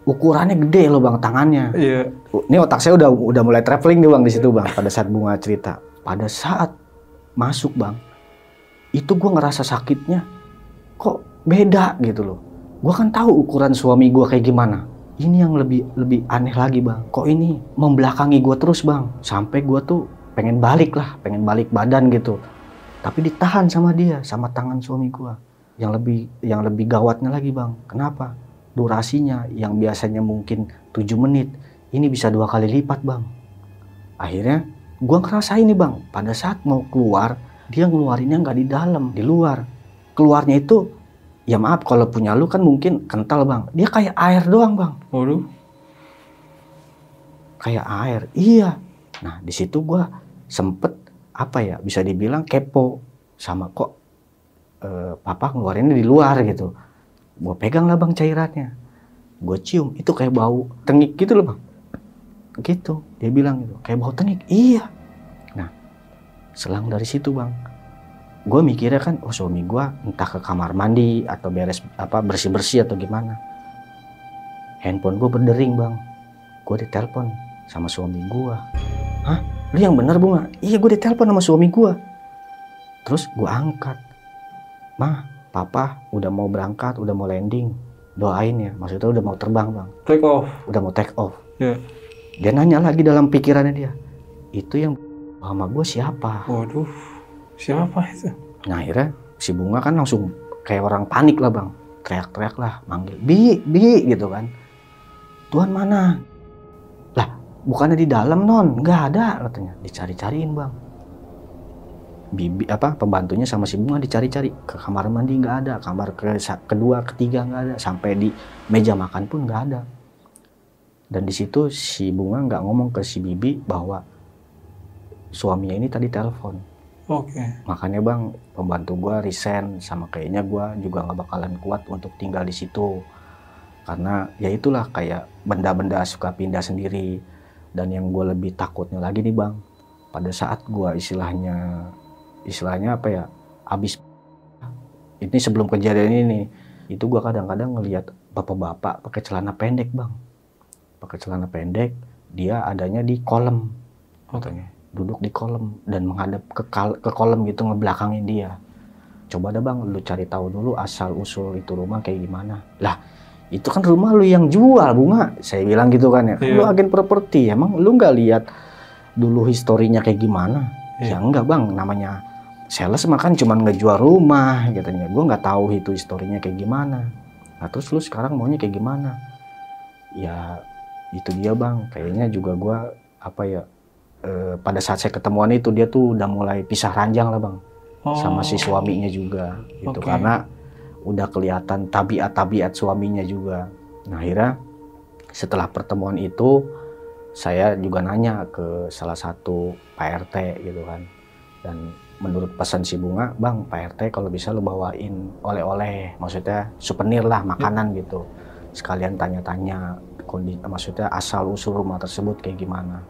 Ukurannya gede loh bang tangannya. Iya. Ini otak saya udah mulai traveling nih bang di situ bang. Pada saat Bunga cerita, pada saat masuk bang, itu gue ngerasa sakitnya kok beda gitu loh. Gue kan tahu ukuran suami gue kayak gimana. Ini yang lebih aneh lagi bang. Kok ini membelakangi gue terus bang. Sampai gue tuh pengen balik badan gitu. tapi ditahan sama dia, sama tangan suami gua. Yang lebih gawatnya lagi bang, kenapa? Durasinya yang biasanya mungkin 7 menit, ini bisa 2 kali lipat bang. Akhirnya gua ngerasain nih bang, pada saat mau keluar, dia ngeluarinnya nggak di dalam, di luar. Keluarnya itu, ya maaf kalau punya lu kan mungkin kental bang, dia kayak air doang bang. Waduh. Kayak air, iya. Nah di situ gue sempet apa ya, bisa dibilang kepo sama kok papa ngeluarinnya di luar gitu. Gue pegang lah bang cairannya, gue cium, itu kayak bau tengik gitu loh bang. Gitu, dia bilang gitu, kayak bau tengik. Iya. Nah selang dari situ bang, gue mikirnya kan, oh suami gue entah ke kamar mandi atau bersih-bersih atau gimana. Handphone gue berdering bang, gue ditelepon sama suami gue. Hah? Lu yang bener Bunga? Iya gue ditelepon sama suami gue. Terus gue angkat. Ma, papa udah mau berangkat, udah mau landing. Doain ya, maksudnya udah mau terbang bang. Take off. Udah mau take off. Yeah. Dia nanya lagi dalam pikirannya dia, itu yang sama gue siapa? Waduh, siapa itu? Nah akhirnya si Bunga kan langsung kayak orang panik lah bang. Teriak-teriak lah, manggil, Bi gitu kan. Tuhan mana? Lah, bukannya di dalam non, nggak ada katanya. Dicari-cariin bang. Bibi pembantunya sama si Bunga dicari-cari, ke kamar mandi nggak ada, kamar kedua, ketiga nggak ada, sampai di meja makan pun nggak ada. Dan di situ si Bunga nggak ngomong ke si Bibi bahwa suaminya ini tadi telepon. Oke. Makanya bang, pembantu gua resign, sama kayaknya gua juga nggak bakalan kuat untuk tinggal di situ. Karena ya itulah, kayak benda-benda suka pindah sendiri. Dan yang gue lebih takutnya lagi nih bang, pada saat gue istilahnya apa ya, habis ini sebelum kejadian ini, itu gue kadang-kadang ngelihat bapak-bapak pakai celana pendek bang, pakai celana pendek, dia adanya di kolam, katanya duduk di kolam dan menghadap ke kolam gitu, ngebelakangin dia. Coba dah bang, lu cari tahu dulu asal usul itu rumah kayak gimana. Lah itu kan rumah lu yang jual Bunga, saya bilang gitu kan ya. Kan lu agen properti, emang lu nggak lihat dulu historinya kayak gimana? Ya enggak bang, namanya sales makan cuman ngejual rumah katanya. Gue nggak tahu itu historinya kayak gimana. Nah terus lu sekarang maunya kayak gimana? Ya itu dia bang, kayaknya juga gue pada saat saya ketemuan itu dia tuh udah mulai pisah ranjang lah bang, sama si suaminya juga gitu. Karena udah kelihatan tabiat suaminya juga. Nah akhirnya setelah pertemuan itu saya juga nanya ke salah satu Pak RT gitu kan. Dan menurut pesan si Bunga, bang Pak RT kalau bisa lu bawain oleh-oleh, maksudnya souvenir lah, makanan gitu. Sekalian tanya-tanya kondisi, maksudnya asal usul rumah tersebut kayak gimana.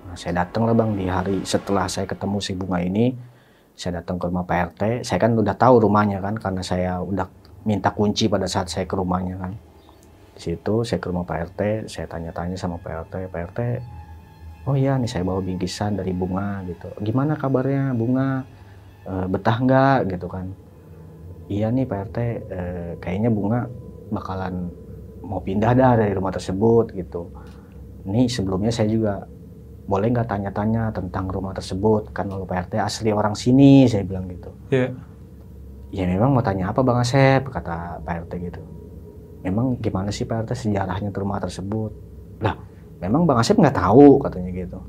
Nah saya datang lah bang, di hari setelah saya ketemu si Bunga ini, saya datang ke rumah Pak RT. Saya kan udah tahu rumahnya kan, karena saya udah minta kunci pada saat saya ke rumahnya kan. Di situ saya ke rumah Pak RT, saya tanya-tanya sama Pak RT, oh iya nih saya bawa bingkisan dari Bunga gitu. Gimana kabarnya Bunga? Betah nggak gitu kan? Iya nih Pak RT, kayaknya Bunga bakalan mau pindah dah dari rumah tersebut gitu. Nih sebelumnya saya juga boleh nggak tanya-tanya tentang rumah tersebut, kan kalau Pak RT asli orang sini, saya bilang gitu. Ya memang mau tanya apa Bang Asep, kata Pak RT gitu. Memang gimana sih Pak RT sejarahnya rumah tersebut? Lah memang Bang Asep nggak tahu, katanya gitu.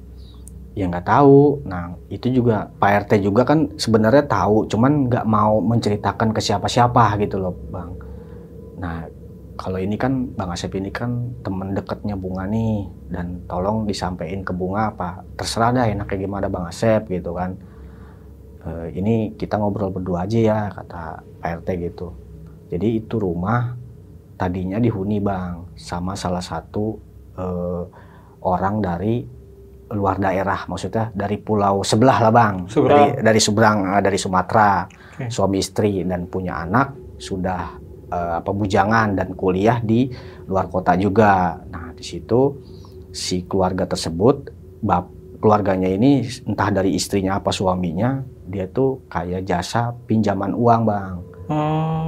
Ya nggak tahu. Nah itu juga Pak RT juga kan sebenarnya tahu, cuman nggak mau menceritakan ke siapa-siapa gitu loh Bang. Nah kalau ini kan Bang Asep ini kan temen dekatnya Bunga nih, dan tolong disampaikan ke Bunga apa, terserah dah enaknya gimana Bang Asep gitu kan. Ini kita ngobrol berdua aja ya, kata Pak RT gitu. Jadi itu rumah tadinya dihuni bang sama salah satu orang dari luar daerah, maksudnya dari pulau sebelah lah bang, dari seberang, dari Sumatera. Suami istri dan punya anak, sudah bujangan dan kuliah di luar kota juga. Nah di situ si keluarga tersebut, keluarganya ini entah dari istrinya apa suaminya, dia tuh kayak jasa pinjaman uang bang,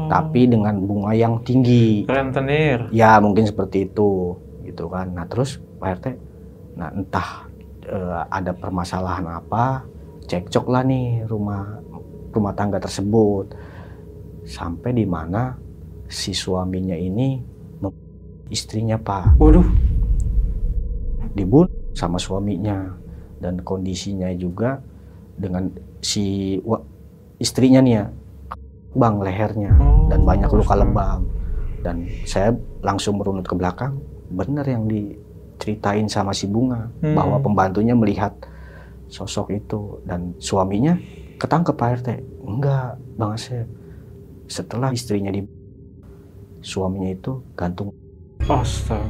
tapi dengan bunga yang tinggi. Rentenir. Ya mungkin seperti itu gitu kan. Nah terus Pak RT, nah entah ada permasalahan apa, cekcok lah nih rumah rumah tangga tersebut. Sampai di mana si suaminya ini istrinya, Pak. Waduh. Dibunuh sama suaminya, dan kondisinya juga dengan si istrinya nih ya, Bang, lehernya dan banyak luka lebam. Dan saya langsung merunut ke belakang, bener yang diceritain sama si Bunga, bahwa pembantunya melihat sosok itu. Dan suaminya ketangkep, Pak RT. Enggak, Bang Asep. Setelah istrinya suaminya itu gantung. Astaga.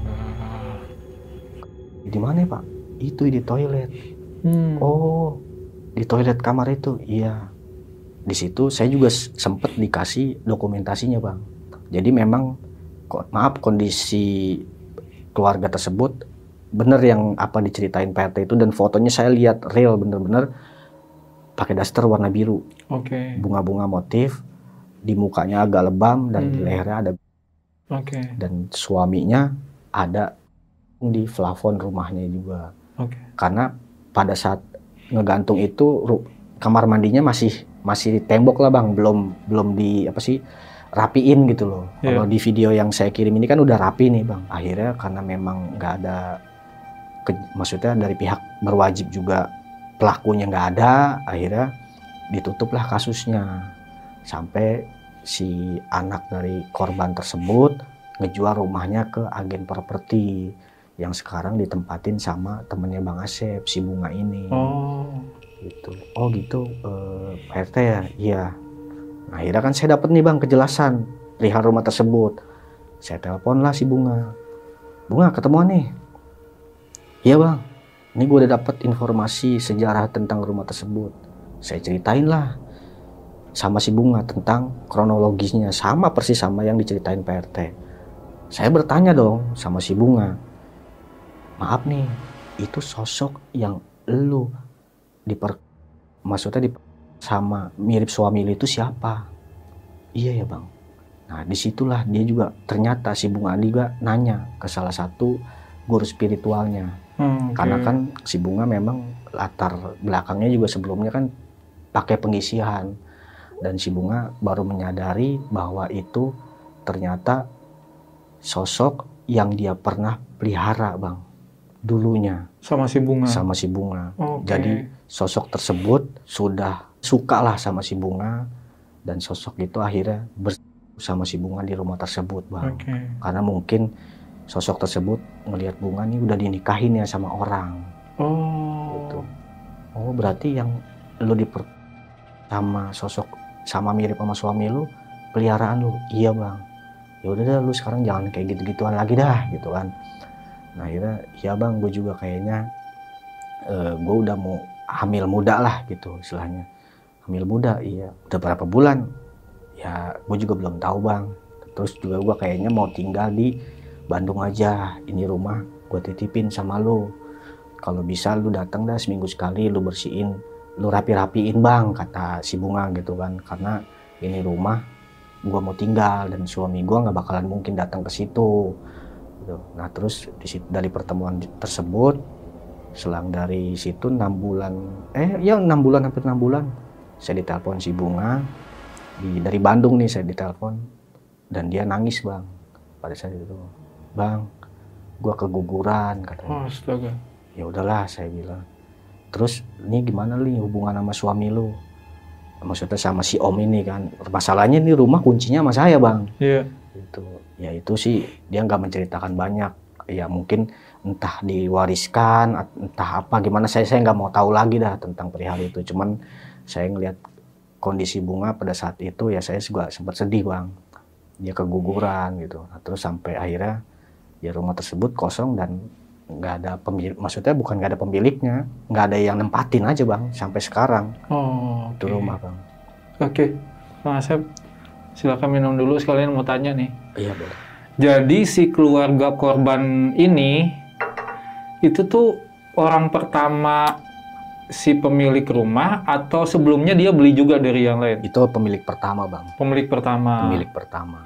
Di mana ya, Pak? Itu di toilet. Oh, di toilet kamar itu. Iya. Di situ saya juga sempet dikasih dokumentasinya, Bang. Jadi memang, maaf, kondisi keluarga tersebut bener yang apa diceritain Pak RT itu, dan fotonya saya lihat real, bener-bener pakai daster warna biru. Bunga-bunga motif, di mukanya agak lebam dan di lehernya ada. Dan suaminya ada di plafon rumahnya juga. Karena pada saat ngegantung itu kamar mandinya masih tembok lah, Bang, belum di apa sih, rapiin gitu loh. Kalau di video yang saya kirim ini kan udah rapi nih, Bang. Akhirnya karena memang nggak ada maksudnya dari pihak berwajib juga, pelakunya nggak ada, akhirnya ditutuplah kasusnya. Sampai si anak dari korban tersebut ngejual rumahnya ke agen properti yang sekarang ditempatin sama temennya Bang Asep, si Bunga ini. Gitu. Oh gitu, Pak RT ya? Iya. Nah, akhirnya kan saya dapat nih, Bang, kejelasan perihal rumah tersebut. Saya telepon lah si Bunga. Bunga, ketemuan nih. Iya, Bang. Ini gue udah dapat informasi sejarah tentang rumah tersebut. Saya ceritain lah sama si Bunga tentang kronologisnya, sama persis sama yang diceritain Pak RT. Saya bertanya dong sama si Bunga, maaf nih, itu sosok yang lu maksudnya sama mirip suami lu itu siapa? Iya ya, Bang. Nah, disitulah dia juga, ternyata si Bunga juga nanya ke salah satu guru spiritualnya. Karena kan si Bunga memang latar belakangnya juga sebelumnya kan pakai pengisian. Dan si Bunga baru menyadari bahwa itu ternyata sosok yang dia pernah pelihara, Bang, dulunya. Sama si Bunga? Sama si Bunga. Jadi sosok tersebut sudah suka lah sama si Bunga, dan sosok itu akhirnya bersama si Bunga di rumah tersebut, Bang. Karena mungkin sosok tersebut ngelihat Bunga nih udah dinikahin ya sama orang. Gitu. Oh, berarti yang lu sama sosok sama mirip sama suami lu, peliharaan lu. Iya, Bang. Ya udah dah, lu sekarang jangan kayak gitu-gituan lagi dah, gitu kan. Nah, akhirnya ya, Bang, gue juga kayaknya gue udah mau hamil muda lah gitu istilahnya. Hamil muda, iya. Udah berapa bulan? Ya, gue juga belum tahu, Bang. Terus juga gue kayaknya mau tinggal di Bandung aja. Ini rumah gue titipin sama lu. Kalau bisa lu datang dah seminggu sekali, lu bersihin, lu rapi-rapiin, Bang, kata si Bunga gitu kan. Karena ini rumah gue mau tinggal dan suami gue nggak bakalan mungkin datang ke situ. Gitu. Nah, terus dari pertemuan tersebut, selang dari situ 6 bulan, hampir 6 bulan, saya ditelepon si Bunga dari Bandung nih, saya ditelepon dan dia nangis, Bang, pada saat itu. Bang, gue keguguran, katanya. Astaga. Ya udahlah, saya bilang. Terus ini gimana nih hubungan sama suami lu? Maksudnya sama si Om ini kan. Masalahnya ini rumah kuncinya sama saya, Bang. Iya. Gitu. Ya itu sih dia nggak menceritakan banyak. Ya mungkin entah diwariskan, entah apa gimana, saya nggak mau tahu lagi dah tentang perihal itu. Cuman saya ngelihat kondisi Bunga pada saat itu, ya saya juga sempat sedih, Bang. Dia keguguran gitu. Nah, terus sampai akhirnya ya rumah tersebut kosong dan nggak ada pemilik, maksudnya bukan nggak ada pemiliknya, nggak ada yang nempatin aja, Bang, sampai sekarang. Itu rumah, Bang. Bang Asep, silakan minum dulu, sekalian mau tanya nih. Iya, boleh. Jadi si keluarga korban ini itu tuh orang pertama si pemilik rumah atau sebelumnya dia beli juga dari yang lain? Itu pemilik pertama, Bang. Pemilik pertama. Pemilik pertama.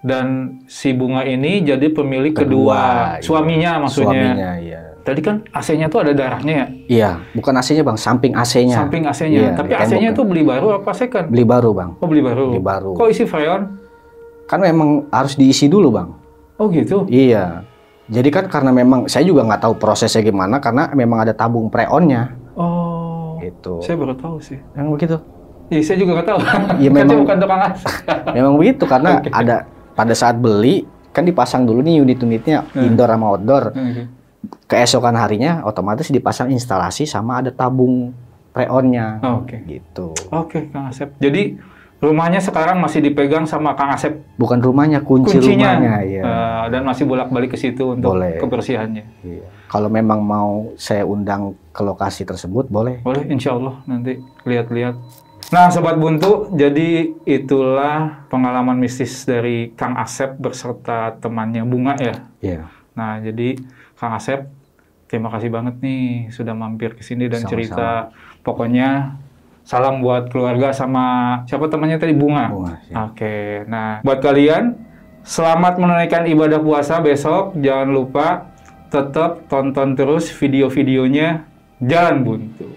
Dan si Bunga ini jadi pemilik kedua. Suaminya iya. maksudnya. Suaminya, iya. Tadi kan AC-nya tuh ada darahnya ya? Iya, bukan AC-nya bang, samping AC-nya. Samping AC-nya. Iya, Tapi di tembok AC-nya kan. tuh beli baru apa second? Beli baru bang. Oh, beli baru. Beli baru. Kok isi freon? Kan memang harus diisi dulu bang. Oh gitu? Iya. Jadi kan karena memang saya juga nggak tahu prosesnya gimana karena memang ada tabung preonnya. Oh. Gitu. Saya baru tahu sih. Yang begitu. Iya, saya juga nggak tahu. Iya, Kan saya memang- bukan tukang AC. Memang begitu karena ada pada saat beli kan dipasang dulu nih unit-unitnya indoor sama outdoor. Oke. Keesokan harinya otomatis dipasang instalasi sama ada tabung preonnya. Oh, oke. Gitu. Oke, Kang Asep. Jadi rumahnya sekarang masih dipegang sama Kang Asep Bukan rumahnya, kuncinya, rumahnya. Iya. dan masih bolak-balik ke situ untuk Boleh. kebersihannya. Iya. Kalau memang mau saya undang ke lokasi tersebut boleh. Boleh, insya Allah nanti lihat-lihat. Nah, Sobat Buntu, jadi itulah pengalaman mistis dari Kang Asep beserta temannya Bunga ya. Iya. Nah, jadi Kang Asep, terima kasih banget nih sudah mampir ke sini dan Sama-sama. cerita. Pokoknya salam buat keluarga sama siapa temannya tadi, Bunga. Bunga, ya. Oke, nah buat kalian selamat menunaikan ibadah puasa besok. Jangan lupa tetap tonton terus video-videonya Jalan Buntu.